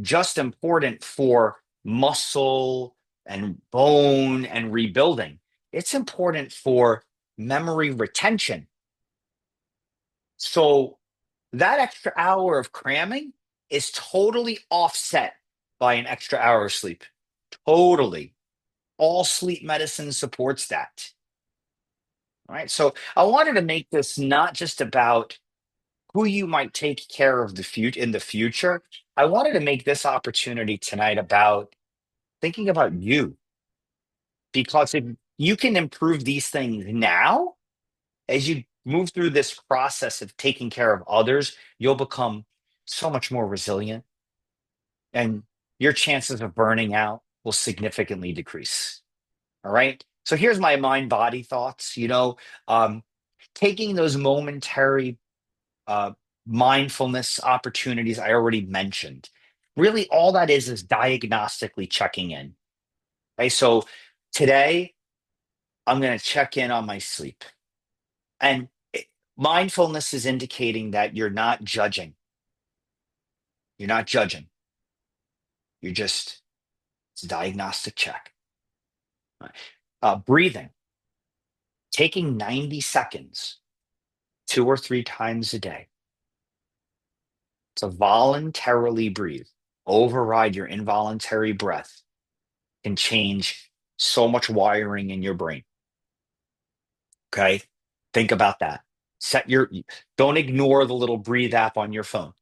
just important for muscle and bone and rebuilding. It's important for memory retention. So that extra hour of cramming is totally offset by an extra hour of sleep. Totally. All sleep medicine supports that. All right. So I wanted to make this not just about who you might take care of in the future. I wanted to make this opportunity tonight about thinking about you, because if you can improve these things now, as you move through this process of taking care of others, you'll become so much more resilient, and your chances of burning out will significantly decrease. All right. So here's my mind body thoughts. Um, taking those momentary uh, mindfulness opportunities I already mentioned. Really, all that is diagnostically checking in. Okay. So today, I'm going to check in on my sleep. And mindfulness is indicating that you're not judging. You're not judging. It's a diagnostic check. Right. Breathing, taking 90 seconds 2 or 3 times a day to voluntarily breathe, override your involuntary breath, can change so much wiring in your brain. Okay. Think about that. Don't ignore the little breathe app on your phone.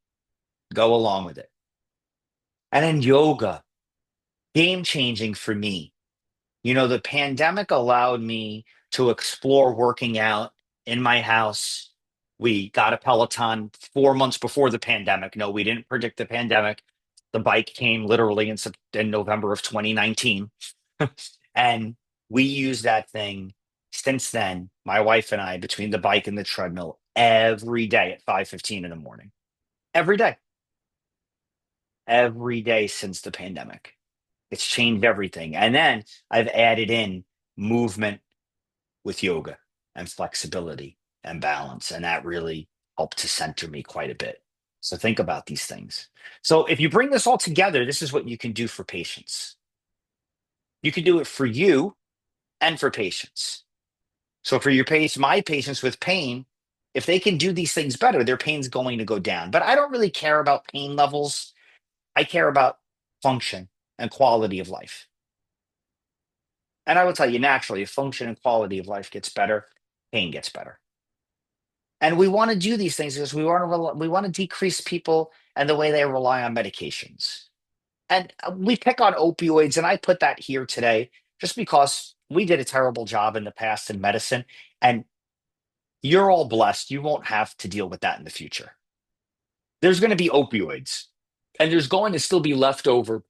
Go along with it. And then yoga, game changing for me. The pandemic allowed me to explore working out in my house. We got a Peloton 4 months before the pandemic. No, we didn't predict the pandemic. The bike came literally in November of 2019. And we use that thing since then, my wife and I, between the bike and the treadmill, every day at 5:15 in the morning. Every day. Every day since the pandemic. It's changed everything. And then I've added in movement with yoga and flexibility and balance. And that really helped to center me quite a bit. So think about these things. So if you bring this all together, this is what you can do for patients. You can do it for you and for patients. So for your patients, my patients with pain, if they can do these things better, their pain's going to go down. But I don't really care about pain levels. I care about function and quality of life. And I will tell you, naturally, if function and quality of life gets better, pain gets better. And we want to do these things because we want to decrease people and the way they rely on medications. And we pick on opioids, and I put that here today just because we did a terrible job in the past in medicine, and you're all blessed. You won't have to deal with that in the future. There's going to be opioids, and there's going to still be leftover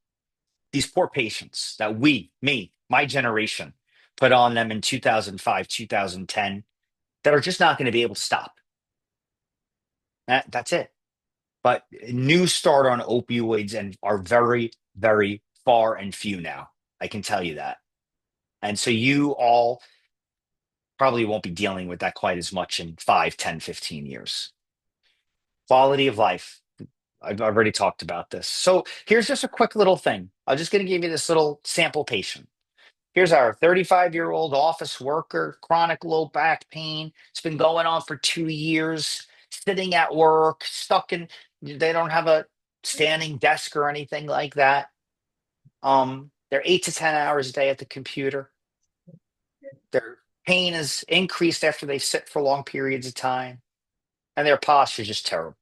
these poor patients that my generation, put on them in 2005, 2010, that are just not going to be able to stop. That's it. But new start on opioids and are very, very far and few now. I can tell you that. And so you all probably won't be dealing with that quite as much in 5, 10, 15 years. Quality of life. I've already talked about this. So here's just a quick little thing. I'm just going to give you this little sample patient. Here's our 35-year-old office worker, chronic low back pain. It's been going on for 2 years, sitting at work, they don't have a standing desk or anything like that. They're 8 to 10 hours a day at the computer. Their pain is increased after they sit for long periods of time, and their posture is just terrible.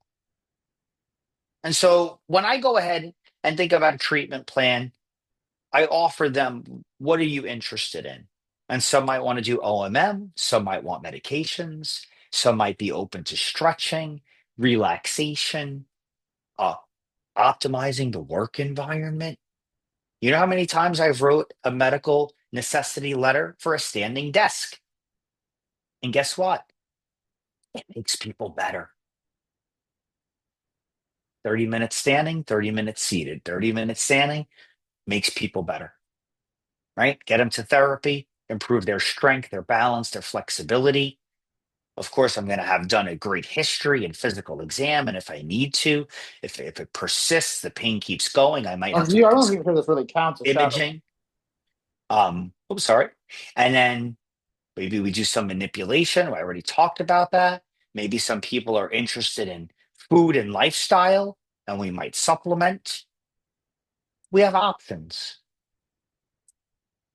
And so when I go ahead and think about a treatment plan, I offer them, what are you interested in? And some might want to do OMM, some might want medications, some might be open to stretching, relaxation, uh, optimizing the work environment. You know how many times I've wrote a medical necessity letter for a standing desk? And guess what? It makes people better. 30 minutes standing, 30 minutes seated, 30 minutes standing makes people better, right? Get them to therapy, improve their strength, their balance, their flexibility. Of course, I'm going to have done a great history and physical exam. And if I need to, if it persists, the pain keeps going, I might have to I look at don't some think this really counts as shadow. imaging. Oh, sorry. And then maybe we do some manipulation. I already talked about that. Maybe some people are interested in food and lifestyle, and we might supplement. We have options.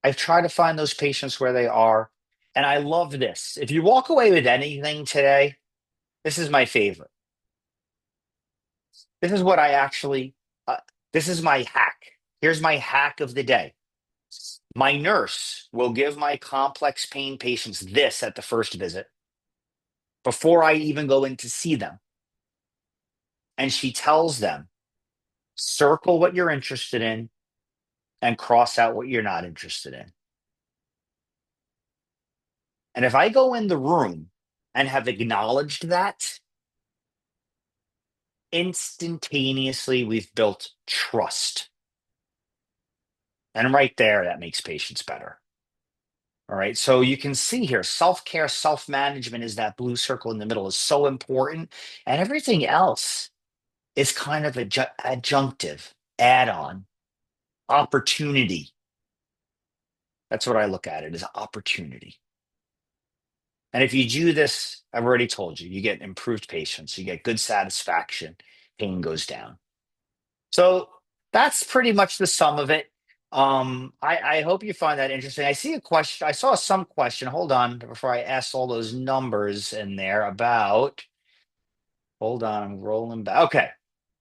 I've tried to find those patients where they are. And I love this. If you walk away with anything today, this is my favorite. This is what I actually, this is my hack. Here's my hack of the day. My nurse will give my complex pain patients this at the first visit before I even go in to see them. And she tells them, circle what you're interested in and cross out what you're not interested in. And if I go in the room and have acknowledged that, instantaneously we've built trust. And right there, that makes patients better. All right. So you can see here, self-care, self-management is that blue circle in the middle is so important. And everything else is kind of adjunctive, add-on, opportunity. That's what I look at it as, opportunity. And if you do this, I've already told you, you get improved patience, you get good satisfaction, pain goes down. So that's pretty much the sum of it. I hope you find that interesting. I see a question. I saw some question. Hold on before I ask all those numbers in there about. Hold on, I'm rolling back. Okay,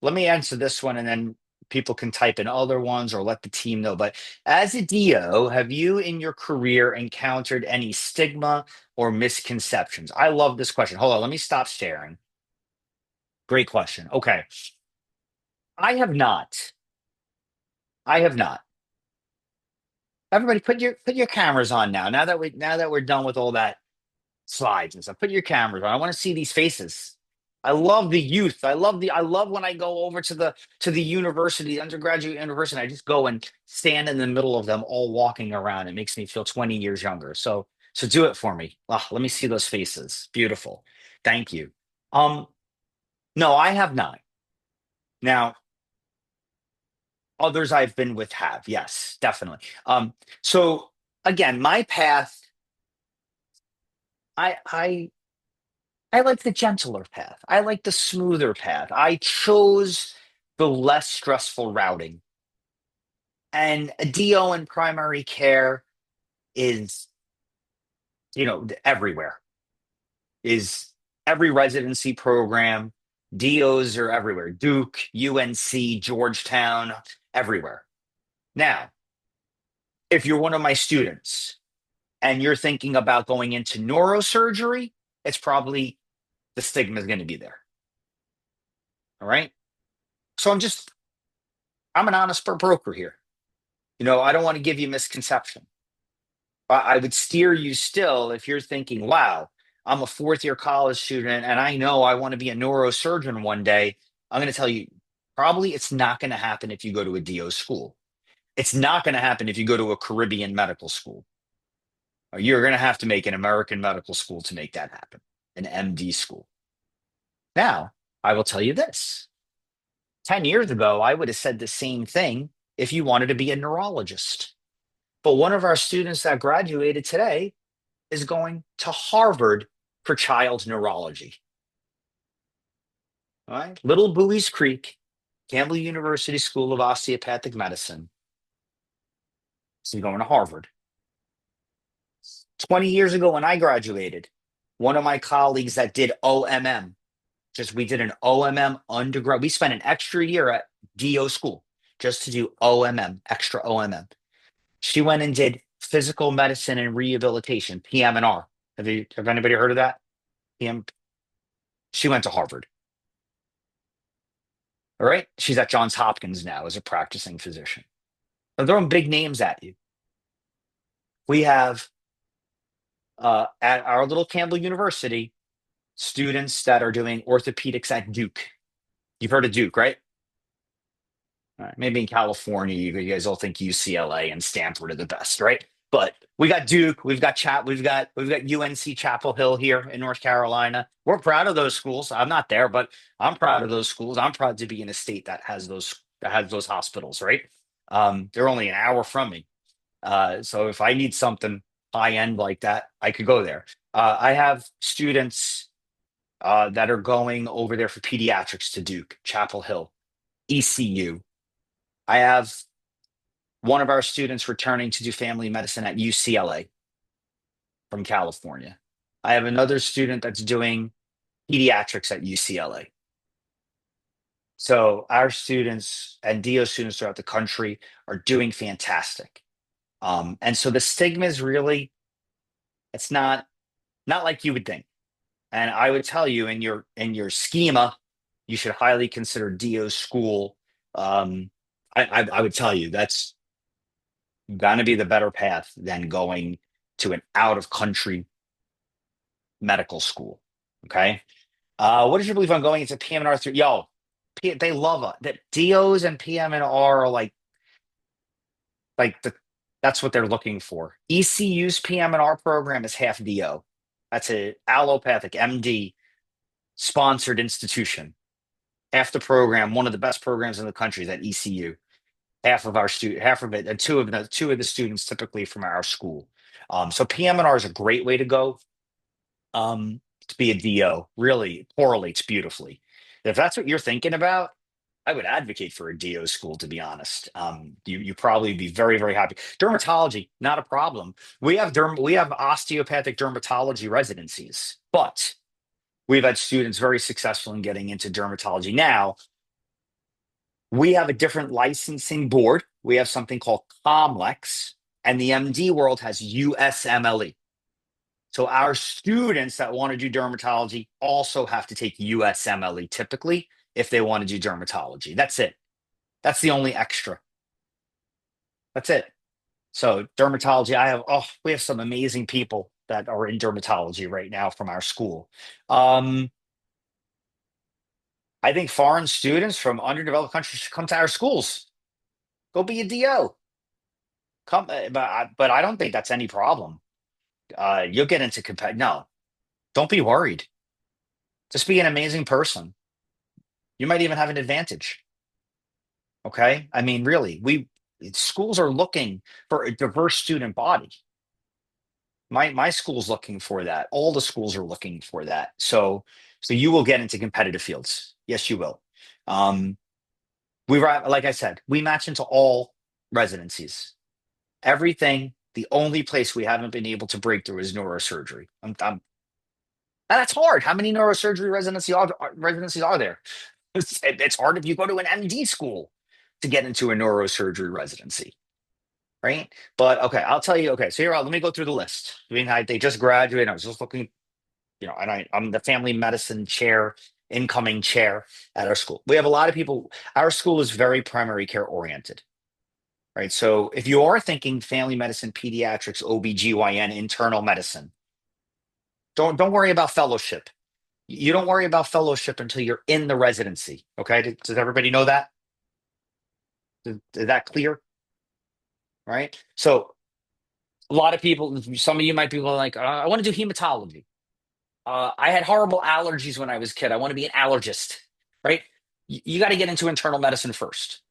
let me answer this one, and then people can type in other ones or let the team know. But as a DO, have you in your career encountered any stigma or misconceptions? I love this question. Hold on, let me stop sharing. Great question. Okay. I have not. I have not. Everybody put your cameras on now. Now that we're done with all that slides and stuff. Put your cameras on. I want to see these faces. I love the youth. I love when I go over to the university, undergraduate university. I just go and stand in the middle of them all walking around. It makes me feel 20 years younger. So do it for me. Ah, let me see those faces. Beautiful. Thank you. Um, no, I have not. Now, others I've been with have. Yes, definitely. So again, my path, I like the gentler path. I like the smoother path. I chose the less stressful routing. And a DO in primary care is, everywhere. Is every residency program. DOs are everywhere. Duke, UNC, Georgetown, everywhere. Now, if you're one of my students and you're thinking about going into neurosurgery, it's probably the stigma is going to be there. All right. So I'm an honest broker here. I don't want to give you misconception. I would steer you still if you're thinking, wow, I'm a fourth year college student and I know I want to be a neurosurgeon one day. I'm going to tell you, probably it's not going to happen if you go to a DO school. It's not going to happen if you go to a Caribbean medical school. You're going to have to make an American medical school to make that happen, an MD school. Now, I will tell you this 10 years ago, I would have said the same thing if you wanted to be a neurologist. But one of our students that graduated today is going to Harvard for child neurology. All right. Little Bowie's Creek, Campbell University School of Osteopathic Medicine. So you're going to Harvard. 20 years ago when I graduated, one of my colleagues that did OMM, we did an OMM undergrad. We spent an extra year at DO school just to do OMM, extra OMM. She went and did physical medicine and rehabilitation, PM&R. Have anybody heard of that? PM. She went to Harvard. All right. She's at Johns Hopkins now as a practicing physician. I'm throwing big names at you. We have at our little Campbell University students that are doing orthopedics at Duke. You've heard of Duke, right? All right, maybe in California, you guys all think UCLA and Stanford are the best, right? But we got Duke, we've got UNC Chapel Hill here in North Carolina. We're proud of those schools. I'm not there, but I'm proud of those schools. I'm proud to be in a state that has those hospitals, right? They're only an hour from me. So if I need something high end like that, I could go there. I have students that are going over there for pediatrics to Duke, Chapel Hill, ECU. I have one of our students returning to do family medicine at UCLA from California. I have another student that's doing pediatrics at UCLA. So our students and DO students throughout the country are doing fantastic. And so the stigma is really, it's not like you would think. And I would tell you in your schema, you should highly consider DO school. I would tell you that's going to be the better path than going to an out of country medical school. Okay. What did you believe on going into PM&R through? Yo, they love it. That DOs and PM&R are like that's what they're looking for. ECU's PM&R program is half DO. That's a allopathic MD sponsored institution. Half the program, one of the best programs in the country, is at ECU. Half of it, and two of the students typically from our school. So PM&R is a great way to go. To be a DO really correlates beautifully. If that's what you're thinking about, I would advocate for a DO school, to be honest. You probably be very, very happy. Dermatology, not a problem. We have osteopathic dermatology residencies, but we've had students very successful in getting into dermatology. Now, We have a different licensing board. We have something called COMLEX, and the MD world has USMLE. So our students that want to do dermatology also have to take USMLE typically if they want to do dermatology. That's it. That's the only extra. That's it. So dermatology, we have some amazing people that are in dermatology right now from our school. Um, I think foreign students from underdeveloped countries should come to our schools. Go be a DO. Come, but I don't think that's any problem. You'll get into No, don't be worried. Just be an amazing person. You might even have an advantage. Okay. I mean, really, schools are looking for a diverse student body. My school's looking for that. All the schools are looking for that. So you will get into competitive fields. Yes, you will. Um, like I said, we match into all residencies. Everything. The only place we haven't been able to break through is neurosurgery. And that's hard. How many neurosurgery residencies are there? It's hard if you go to an MD school to get into a neurosurgery residency, right? But okay, I'll tell you. Okay, so here, let me go through the list. I mean, they just graduated. I was just looking, and I'm the family medicine chair, incoming chair at our school. We have a lot of people. Our school is very primary care oriented, right? So if you are thinking family medicine, pediatrics, OBGYN, internal medicine, don't worry about fellowship. You don't worry about fellowship until you're in the residency. Okay. Does everybody know that? Is that clear? Right. So a lot of people, some of you might be like, I want to do hematology. I had horrible allergies when I was a kid. I want to be an allergist. Right. You got to get into internal medicine first.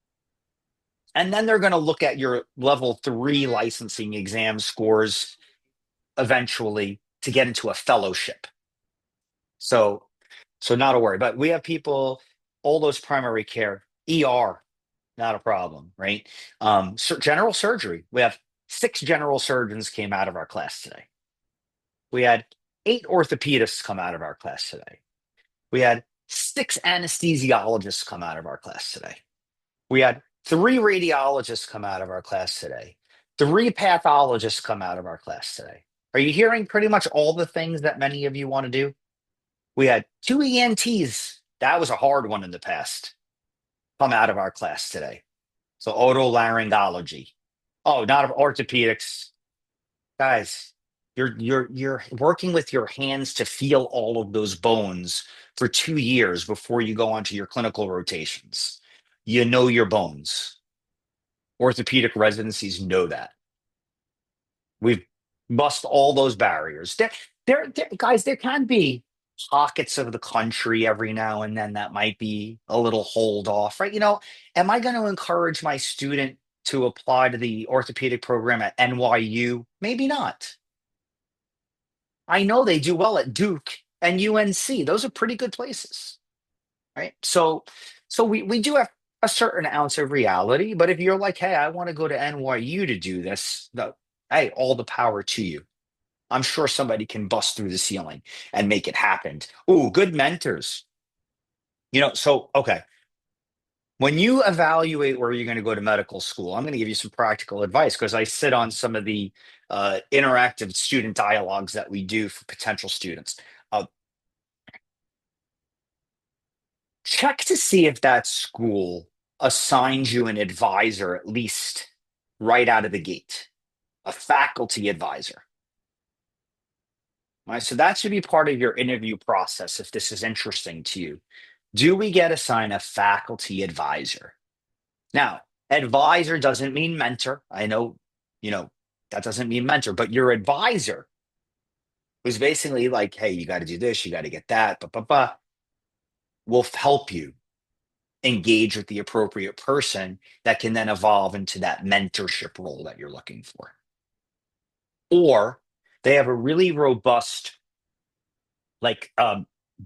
And then they're going to look at your level 3 licensing exam scores eventually to get into a fellowship. So, so not a worry. But we have people, all those primary care, ER, not a problem, right? General surgery. We have 6 general surgeons came out of our class today. We had 8 orthopedists come out of our class today. We had 6 anesthesiologists come out of our class today. We had 3 radiologists come out of our class today. 3 pathologists come out of our class today. Are you hearing pretty much all the things that many of you want to do? We had 2 ENTs. That was a hard one in the past. Come out of our class today. So otolaryngology. Oh, not orthopedics. Guys, you're working with your hands to feel all of those bones for 2 years before you go onto your clinical rotations. You know your bones. Orthopedic residencies know that. We've bust all those barriers. Guys, there can be pockets of the country every now and then that might be a little hold off, right? Am I going to encourage my student to apply to the orthopedic program at NYU? Maybe not. I know they do well at Duke and UNC. Those are pretty good places, right? So we do have a certain ounce of reality, but if you're like, hey, I want to go to NYU to do this, hey, all the power to you. I'm sure somebody can bust through the ceiling and make it happen. Ooh, good mentors. So okay, when you evaluate where you're going to go to medical school, I'm going to give you some practical advice because I sit on some of the interactive student dialogues that we do for potential students. Uh, Check to see if that school assigns you an advisor at least right out of the gate, a faculty advisor. All right, so that should be part of your interview process if this is interesting to you. Do we get assigned a faculty advisor? Now, advisor doesn't mean mentor. I know, you know, that doesn't mean mentor, but your advisor who's basically like, hey, you got to do this, you got to get that, will help you engage with the appropriate person that can then evolve into that mentorship role that you're looking for. Or they have a really robust, like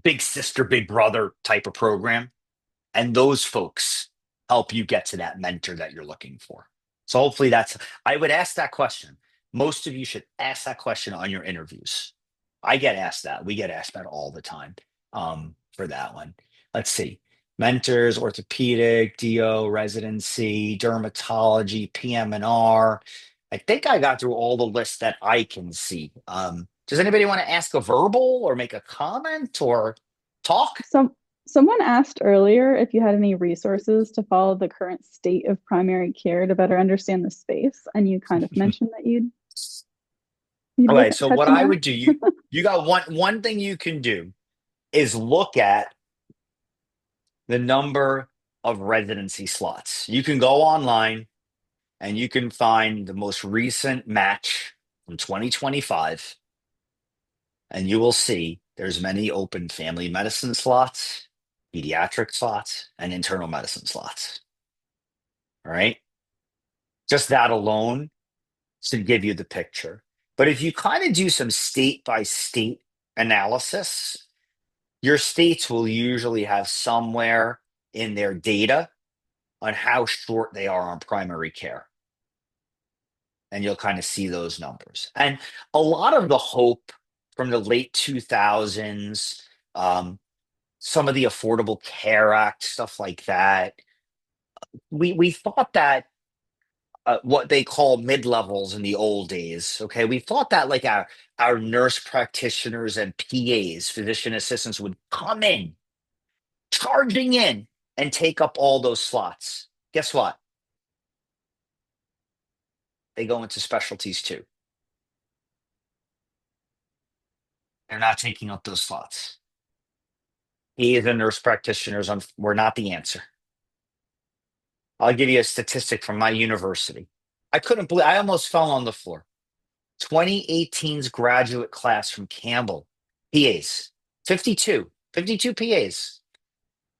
big sister, big brother type of program. And those folks help you get to that mentor that you're looking for. So hopefully I would ask that question. Most of you should ask that question on your interviews. I get asked that. We get asked that all the time for that one. Let's see. Mentors, orthopedic, DO, residency, dermatology, PM&R. I think I got through all the lists that I can see. Does anybody want to ask a verbal or make a comment or talk? Someone asked earlier if you had any resources to follow the current state of primary care to better understand the space, and you kind of mentioned that you'd look Okay, at so what touching I that. would do, you got one thing you can do is look at the number of residency slots. You can go online and you can find the most recent match from 2025, and you will see there's many open family medicine slots, pediatric slots, and internal medicine slots. All right. Just that alone should give you the picture. But if you kind of do some state by state analysis, your states will usually have somewhere in their data on how short they are on primary care. And you'll kind of see those numbers. And a lot of the hope from the late 2000s, um, some of the Affordable Care Act, stuff like that, we thought that what they call mid-levels in the old days. Okay, we thought that like our nurse practitioners and PAs, physician assistants, would come in, charging in, and take up all those slots. Guess what? They go into specialties too. They're not taking up those slots. PAs and nurse practitioners were not the answer. I'll give you a statistic from my university. I couldn't believe. I almost fell on the floor. 2018's graduate class from Campbell, PAs, 52 PAs.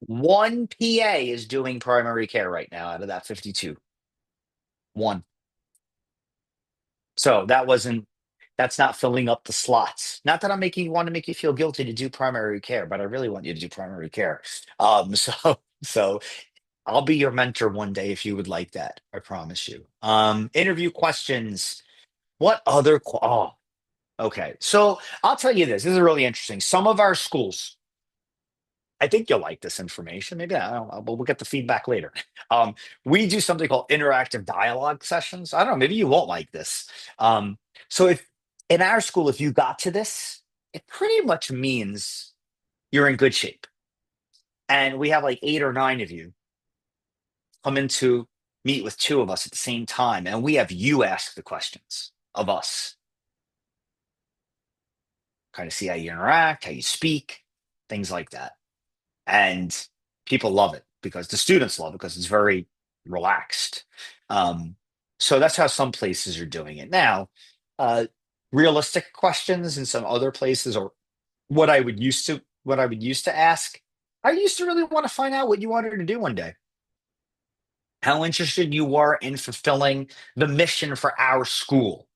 One PA is doing primary care right now out of that 52. One. So that's not filling up the slots. Not that I'm making want to make you feel guilty to do primary care, but I really want you to do primary care. So I'll be your mentor one day if you would like that. I promise you. Interview questions. What other oh, okay. So I'll tell you this. This is really interesting. Some of our schools, I think you'll like this information. Maybe I don't know, but we'll get the feedback later. Um, we do something called interactive dialogue sessions. I don't know, maybe you won't like this. So if in our school, if you got to this, it pretty much means you're in good shape. And we have like 8 or 9 of you come in to meet with 2 of us at the same time, and we have you ask the questions of us, kind of see how you interact, how you speak, things like that. And people love it because the students love it because it's very relaxed. Um, so that's how some places are doing it now. Uh, Realistic questions in some other places, or what I would used to ask. I used to really want to find out what you wanted to do one day, how interested you were in fulfilling the mission for our school.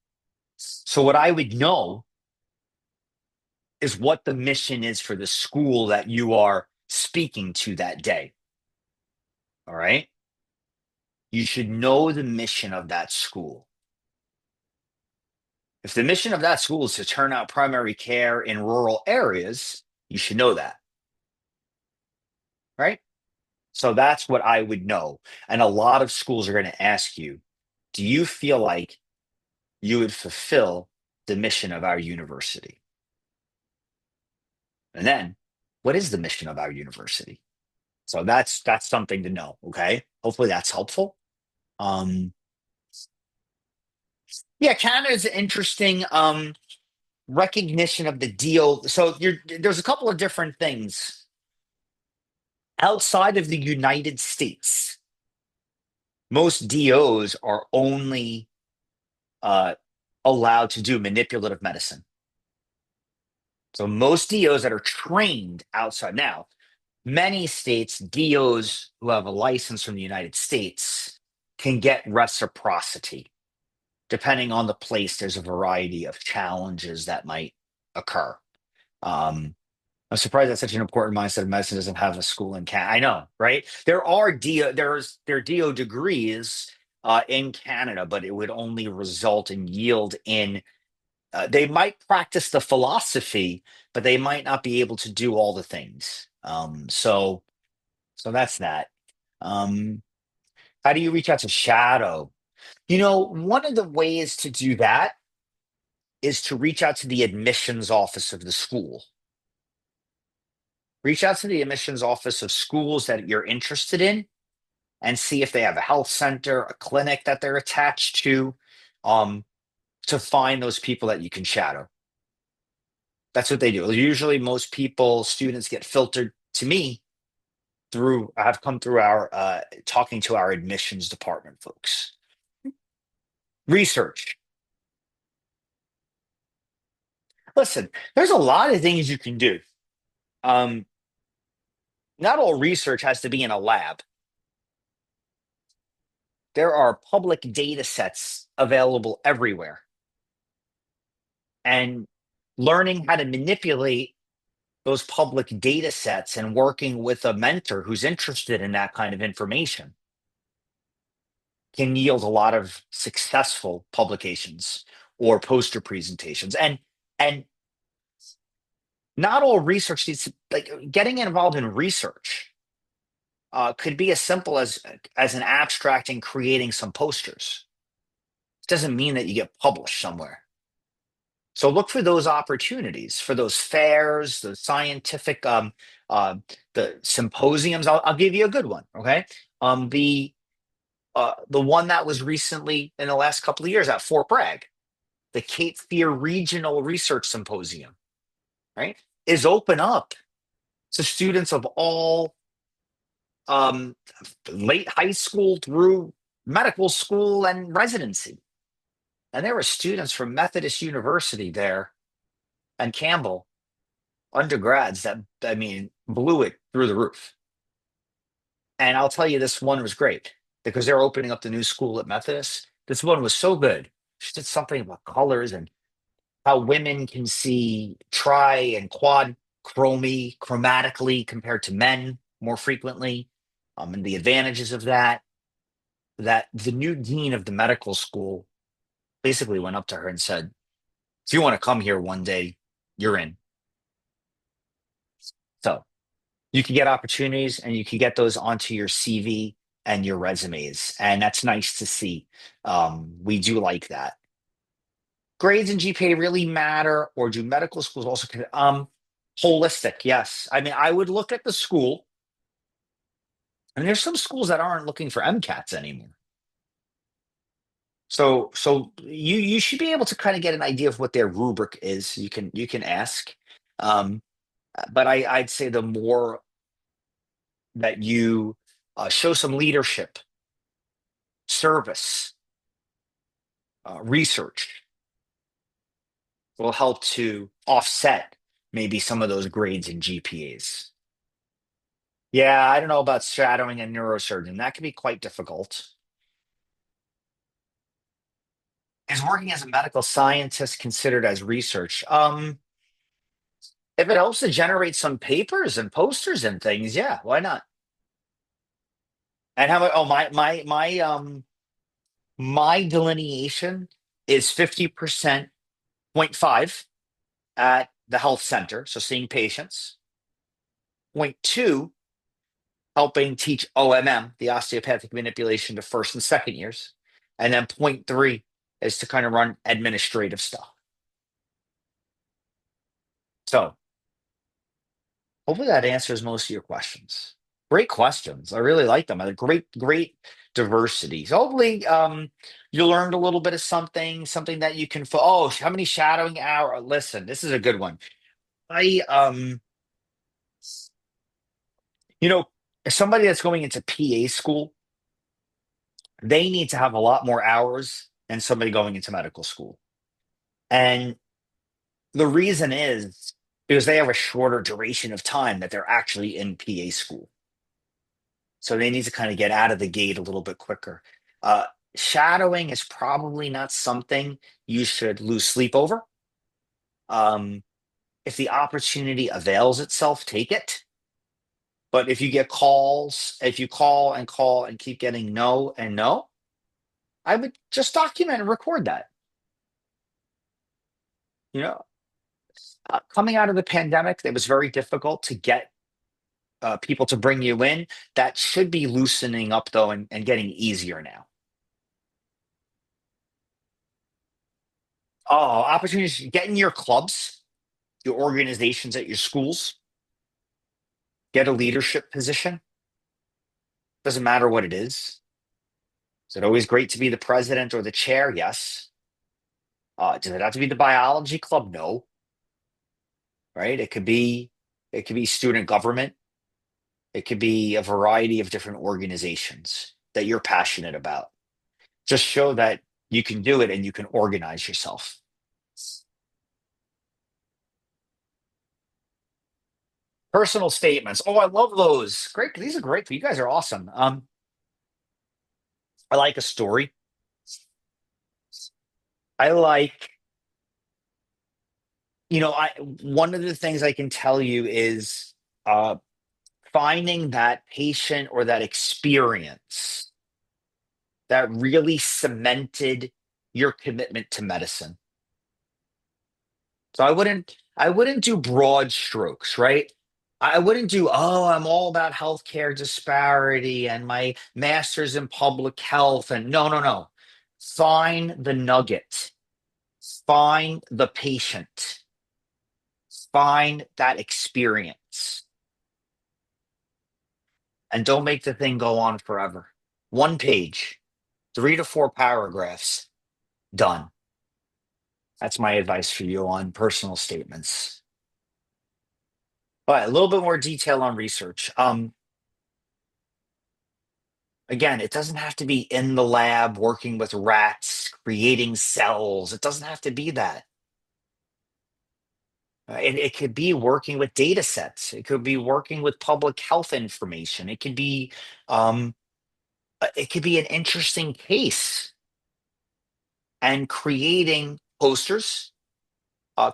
So what I would know is what the mission is for the school that you are speaking to that day. All right. You should know the mission of that school. If the mission of that school is to turn out primary care in rural areas, you should know that, right? So that's what I would know. And a lot of schools are going to ask you, do you feel like you would fulfill the mission of our university? And then, what is the mission of our university? So that's something to know. Okay. Hopefully that's helpful. Um, yeah, Canada is interesting. Recognition of the deal. So there's a couple of different things outside of the United States. Most DOs are only uh, allowed to do manipulative medicine. So most DOs that are trained outside now, many states, DOs who have a license from the United States can get reciprocity. Depending on the place, there's a variety of challenges that might occur. Um, I'm surprised that such an important mindset of medicine doesn't have a school in Canada. I know, right? There are DO degrees in Canada, but it would only result in yield in they might practice the philosophy, but they might not be able to do all the things. So So that's that. Um, how do you reach out to shadow? One of the ways to do that is to reach out to the admissions office of the school. Reach out to the admissions office of schools that you're interested in and see if they have a health center, a clinic that they're attached um, to find those people that you can shadow. That's what they do. Usually, most people, students get filtered to me through, have come through our talking to our admissions department folks. Research. Listen, there's a lot of things you can do. Um, not all research has to be in a lab. There are public data sets available everywhere. And learning how to manipulate those public data sets and working with a mentor who's interested in that kind of information can yield a lot of successful publications or poster presentations. And not all research needs to, like, getting involved in research could be as simple as an abstract and creating some posters. It doesn't mean that you get published somewhere. So look for those opportunities, for those fairs, the scientific, uh, the symposiums. I'll give you a good one. Okay, the one that was recently in the last couple of years at Fort Bragg, the Cape Fear Regional Research Symposium, right, is open up to students of all um, late high school through medical school and residency. And there were students from Methodist University there and Campbell undergrads that, I mean, blew it through the roof. And I'll tell you, this one was great because they're opening up the new school at Methodist. This one was so good. She did something about colors and how women can see tri and quad chromatically compared to men more frequently, and the advantages of that. That the new dean of the medical school basically went up to her and said, "If you want to come here one day, you're in." So you can get opportunities and you can get those onto your CV and your resumes. And that's nice to see. We do like that. Grades and GPA really matter, or do medical schools also? Holistic, yes. I mean, I would look at the school, and there's some schools that aren't looking for MCATs anymore. So you should be able to kind of get an idea of what their rubric is. You can ask, um, but I'd say the more that you show some leadership, service, research will help to offset maybe some of those grades and GPAs. Yeah, I don't know about shadowing a neurosurgeon. That can be quite difficult. Is working as a medical scientist considered as research? If it helps to generate some papers and posters and things, yeah, why not? And how about, oh, my delineation is 50% 0.5 at the health center, so seeing patients. Point two, helping teach OMM, the osteopathic manipulation, to first and second years. And then point three is to kind of run administrative stuff. So hopefully that answers most of your questions. Great questions. I really like them. Great diversity. So hopefully you learned a little bit of something that you can oh, how many shadowing hour? Listen, this is a good one. I you know, somebody that's going into PA school, they need to have a lot more hours than somebody going into medical school. And the reason is because they have a shorter duration of time that they're actually in PA school. So they need to kind of get out of the gate a little bit quicker. Uh, Shadowing is probably not something you should lose sleep over. Um, if the opportunity avails itself, take it. But if you get calls, if you call and keep getting no and no, I would just document and record that. You know, coming out of the pandemic, it was very difficult to get people to bring you in. That should be loosening up though, and getting easier now. Oh, opportunities, get in your clubs, your organizations at your schools, get a leadership position. Doesn't matter what it is. Is it always great to be the president or the chair? Yes. Does it have to be the biology club? No. Right? It could be student government. It could be a variety of different organizations that you're passionate about. Just show that you can do it and you can organize yourself. Personal statements. Oh, I love those. Great. These are great. You guys are awesome. I like a story. I like, I one of the things I can tell you is uh finding that patient or that experience that really cemented your commitment to medicine. So I wouldn't do broad strokes, right? I wouldn't do, oh, I'm all about healthcare disparity and my master's in public health. And no, no, no. Find the nugget, find the patient, find that experience, and don't make the thing go on forever. One page, 3 to 4 paragraphs, done. That's my advice for you on personal statements. All right, a little bit more detail on research. Again, it doesn't have to be in the lab working with rats, creating cells. It doesn't have to be that. It could be working with data sets. It could be working with public health information. Um, it could be an interesting case and creating posters,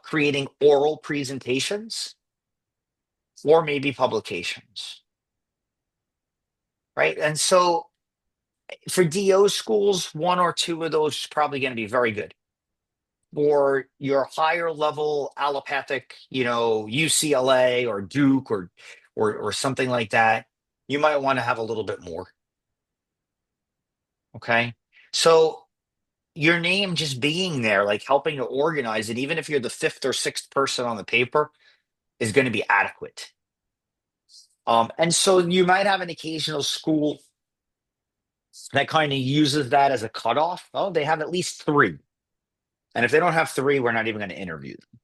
creating oral presentations, or maybe publications, right? And so for DO schools, one or two of those is probably going to be very good. For your higher level allopathic, UCLA or Duke or something like that, you might want to have a little bit more. Okay. So your name just being there, like helping to organize it, even if you're the fifth or sixth person on the paper, is going to be adequate. And so you might have an occasional school that kind of uses that as a cutoff. Oh, they have at least three. And if they don't have three, we're not even going to interview them.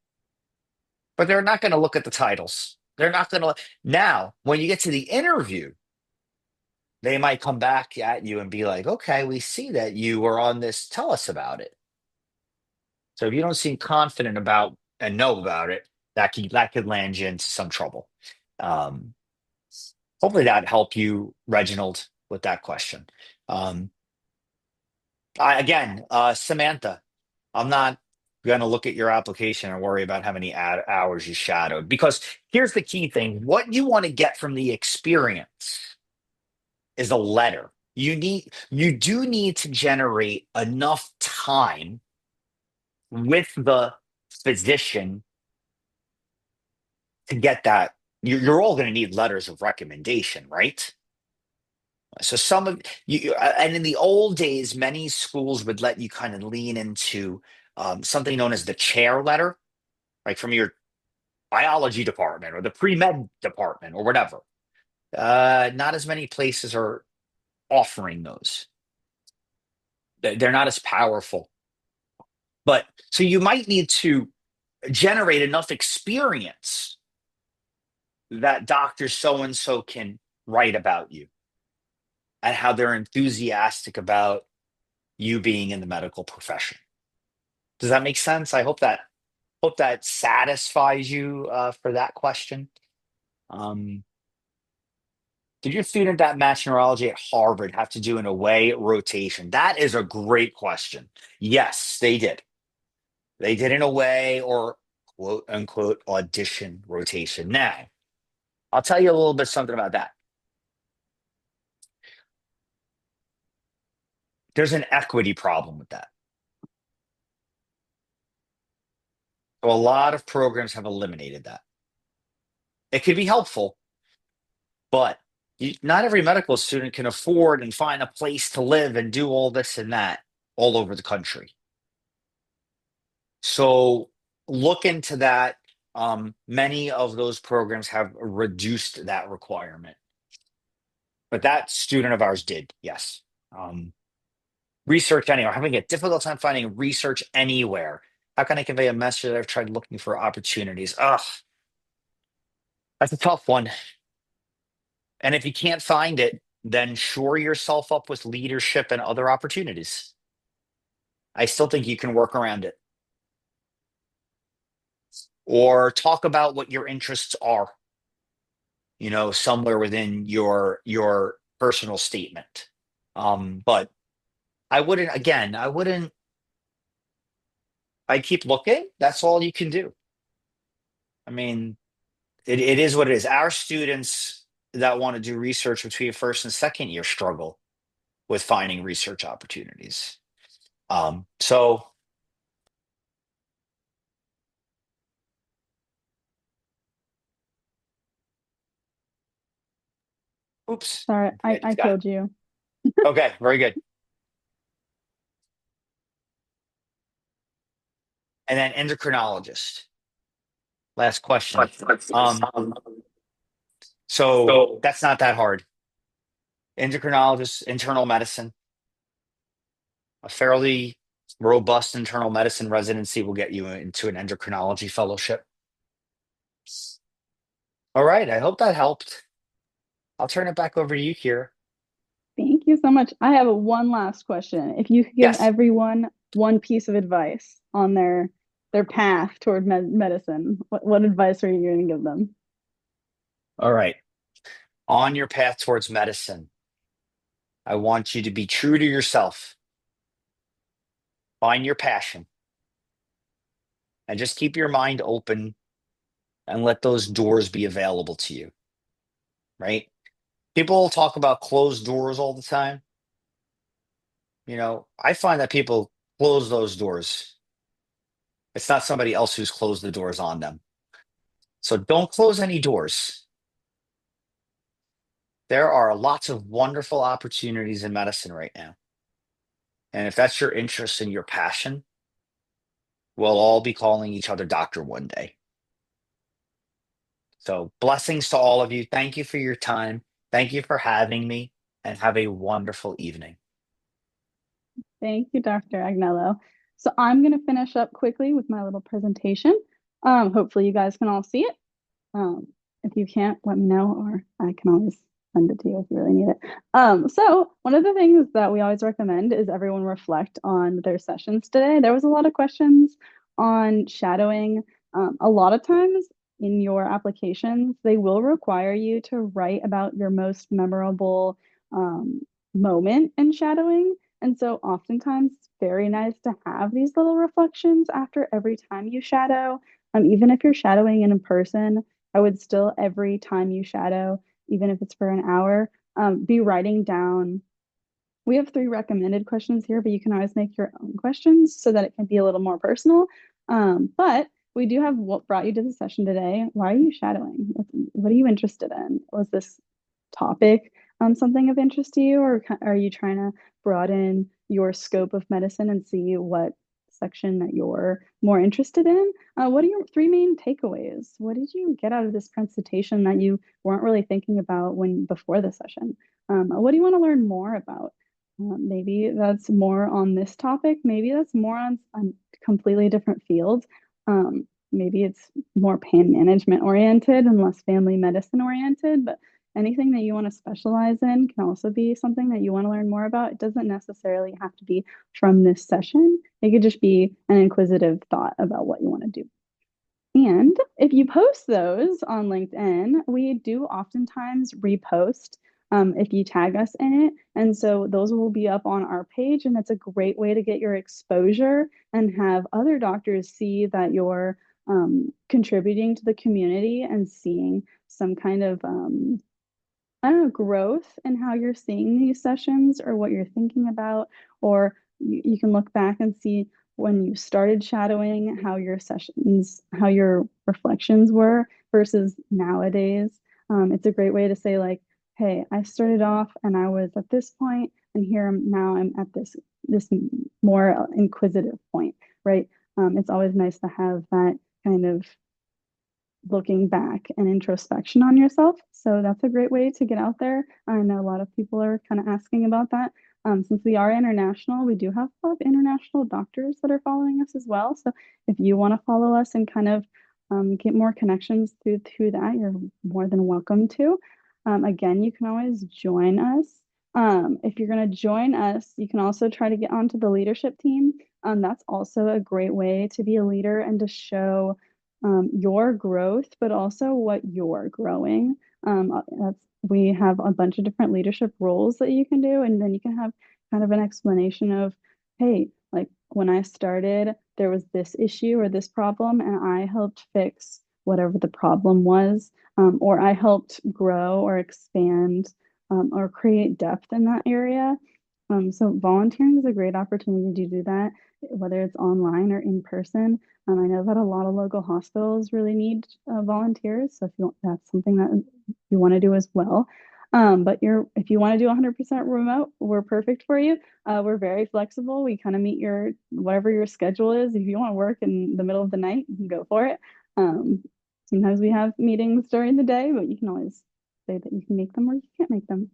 But they're not going to look at the titles. They're not going to. Now, when you get to the interview, they might come back at you and be like, okay, we see that you were on this. Tell us about it. So if you don't seem confident about and know about it, that could land you into some trouble. Um, Hopefully that helped you, Reginald, with that question. Um, again, Samantha, I'm not going to look at your application and worry about how many hours you shadowed because here's the key thing: what you want to get from the experience is a letter. You do need to generate enough time with the physician to get that. You're all going to need letters of recommendation, right? So some of you, and in the old days, many schools would let you kind of lean into something known as the chair letter, like from your biology department or the pre-med department or whatever. Not as many places are offering those. They're not as powerful. But so you might need to generate enough experience that Dr. So and so can write about you and how they're enthusiastic about you being in the medical profession. Does that make sense? I hope that satisfies you for that question. Um, did your student that matched neurology at Harvard have to do an away rotation? That is a great question. Yes, they did. They did an away or quote unquote audition rotation. Now, I'll tell you a little bit something about that. There's an equity problem with that. So a lot of programs have eliminated that. It could be helpful, But not every medical student can afford and find a place to live and do all this and that all over the country. So look into that. Many of those programs have reduced that requirement, but that student of ours did, yes. Um, Research anywhere. Having a difficult time finding research anywhere. How can I convey a message that I've tried looking for opportunities? Ugh, that's a tough one. And if you can't find it, then shore yourself up with leadership and other opportunities. I still think you can work around it. Or talk about what your interests are, somewhere within your personal statement. But I keep looking. That's all you can do. I mean, it is what it is. Our students that want to do research between first and second year struggle with finding research opportunities. So oops. Sorry, I Got it. killed you. Okay, very good. And then endocrinologist. Last question. So So that's not that hard. Endocrinologist, internal medicine, a fairly robust internal medicine residency will get you into an endocrinology fellowship. All right. I hope that helped. I'll turn it back over to you here. Thank you so much. I have one last question. If you could give Yes. everyone one piece of advice on their path toward medicine, what advice are you going to give them? All right. On your path towards medicine, I want you to be true to yourself. Find your passion and just keep your mind open and let those doors be available to you, right? People talk about closed doors all the time. I find that people close those doors. It's not somebody else who's closed the doors on them. So don't close any doors. There are lots of wonderful opportunities in medicine right now. And if that's your interest and your passion, we'll all be calling each other doctor one day. So blessings to all of you. Thank you for your time. Thank you for having me and have a wonderful evening. Thank you, Dr. Agnello. So I'm going to finish up quickly with my little presentation. Hopefully you guys can all see it. Um, if you can't, let me know, or I can always send it to you if you really need it. So one of the things that we always recommend is everyone reflect on their sessions today. There was a lot of questions on shadowing. A lot of times in your applications, they will require you to write about your most memorable moment in shadowing. And so oftentimes it's very nice to have these little reflections after every time you shadow. Even if you're shadowing in person, I would still, every time you shadow, even if it's for an hour, be writing down. We have three recommended questions here, but you can always make your own questions so that it can be a little more personal. But we do have what brought you to the session today. Why are you shadowing? What are you interested in? Was this topic something of interest to you, or are you trying to broaden your scope of medicine and see what section that you're more interested in? What are your three main takeaways? What did you get out of this presentation that you weren't really thinking about when before the session? What do you want to learn more about? Maybe that's more on this topic. Maybe that's more on completely different fields. Maybe it's more pain management oriented and less family medicine oriented, but anything that you want to specialize in can also be something that you want to learn more about. It doesn't necessarily have to be from this session. It could just be an inquisitive thought about what you want to do. And if you post those on LinkedIn, we do oftentimes repost if you tag us in it. And so those will be up on our page. And it's a great way to get your exposure and have other doctors see that you're contributing to the community and seeing some kind of I don't know, growth in how you're seeing these sessions or what you're thinking about, or you can look back and see when you started shadowing, how your sessions, how your reflections were versus nowadays. It's a great way to say like, hey, I started off and I was at this point, and now I'm at this more inquisitive point, right? It's always nice to have that kind of looking back and introspection on yourself. So that's a great way to get out there. I know a lot of people are kind of asking about that. Since we are international, we do have a lot of international doctors that are following us as well. So if you want to follow us and kind of get more connections through that, you're more than welcome to. Again, you can always join us. If you're going to join us, you can also try to get onto the leadership team. That's also a great way to be a leader and to show your growth, but also what you're growing. We have a bunch of different leadership roles that you can do, and then you can have kind of an explanation of, hey, like when I started, there was this issue or this problem, and I helped fix whatever the problem was, or I helped grow or expand or create depth in that area. So volunteering is a great opportunity to do that, whether it's online or in person. I know that a lot of local hospitals really need volunteers, so if you want, that's something that you want to do as well. But if you want to do 100% remote, we're perfect for you. We're very flexible. We kind of meet your whatever your schedule is. If you want to work in the middle of the night, you can go for it. Um, Sometimes we have meetings during the day, but you can always say that you can make them or you can't make them.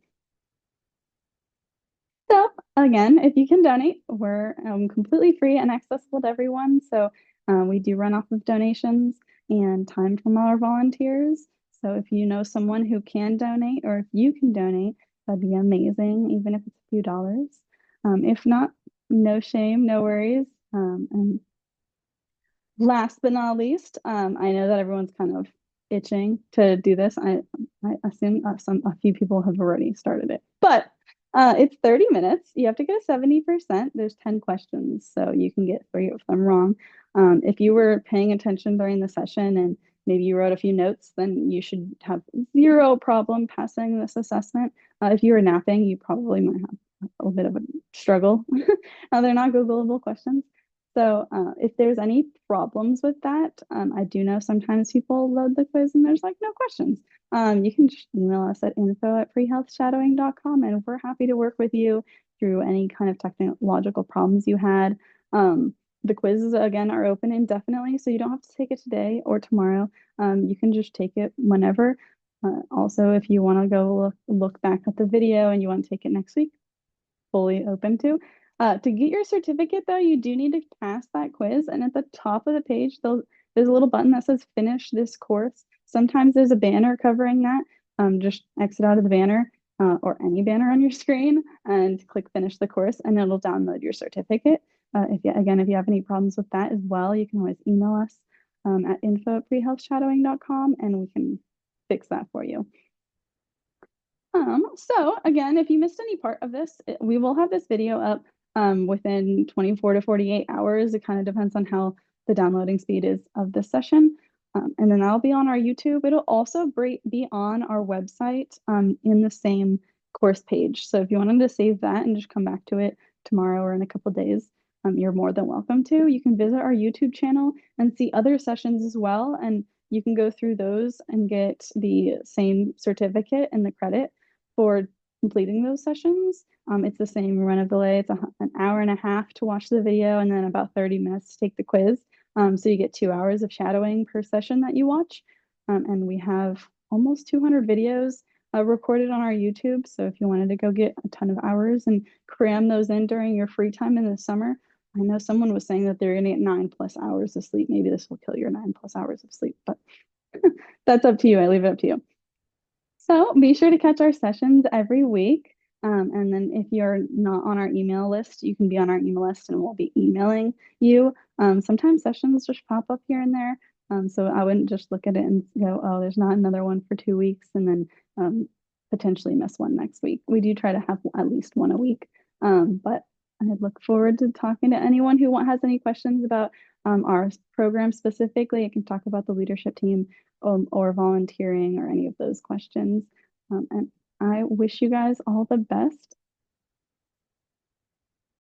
So again, if you can donate, we're completely free and accessible to everyone. So we do run off of donations and time from our volunteers. So if you know someone who can donate, or if you can donate, that'd be amazing, even if it's a few dollars. If not, no shame, no worries. And last but not least, I know that everyone's kind of itching to do this. I assume a few people have already started it, but it's 30 minutes. You have to get 70%. There's 10 questions, so you can get 3 of them wrong. If you were paying attention during the session and maybe you wrote a few notes, then you should have zero problem passing this assessment. If you were napping, you probably might have a little bit of a struggle. They're not Googleable questions. So if there's any problems with that, I do know sometimes people load the quiz and there's like no questions. You can just email us at info@freehealthshadowing.com and we're happy to work with you through any kind of technological problems you had. The quizzes again are open indefinitely, so you don't have to take it today or tomorrow. You can just take it whenever. Also, if you want to go look back at the video and you want to take it next week, fully open to. To get your certificate, though, you do need to pass that quiz. And at the top of the page, there's a little button that says finish this course. Sometimes there's a banner covering that. Just exit out of the banner or any banner on your screen and click finish the course, and it'll download your certificate. If you have any problems with that as well, you can always email us at info@freehealthshadowing.com and we can fix that for you. So again, if you missed any part of this, we will have this video up within 24 to 48 hours. It kind of depends on how the downloading speed is of this session. And then that'll be on our YouTube. It'll also be on our website in the same course page. So if you wanted to save that and just come back to it tomorrow or in a couple days, you're more than welcome to. You can visit our YouTube channel and see other sessions as well. And you can go through those and get the same certificate and the credit for completing those sessions. It's the same run of delay. It's an hour and a half to watch the video and then about 30 minutes to take the quiz. So you get 2 hours of shadowing per session that you watch. And we have almost 200 videos recorded on our YouTube. So if you wanted to go get a ton of hours and cram those in during your free time in the summer, I know someone was saying that they're going to get 9+ hours of sleep. Maybe this will kill your 9+ hours of sleep, but that's up to you. I leave it up to you. So be sure to catch our sessions every week. And then if you're not on our email list, you can be on our email list and we'll be emailing you. Sometimes sessions just pop up here and there. So I wouldn't just look at it and go, oh, there's not another one for 2 weeks and then potentially miss one next week. We do try to have at least one a week. But I look forward to talking to anyone who has any questions about our program specifically. I can talk about the leadership team or volunteering or any of those questions. And I wish you guys all the best.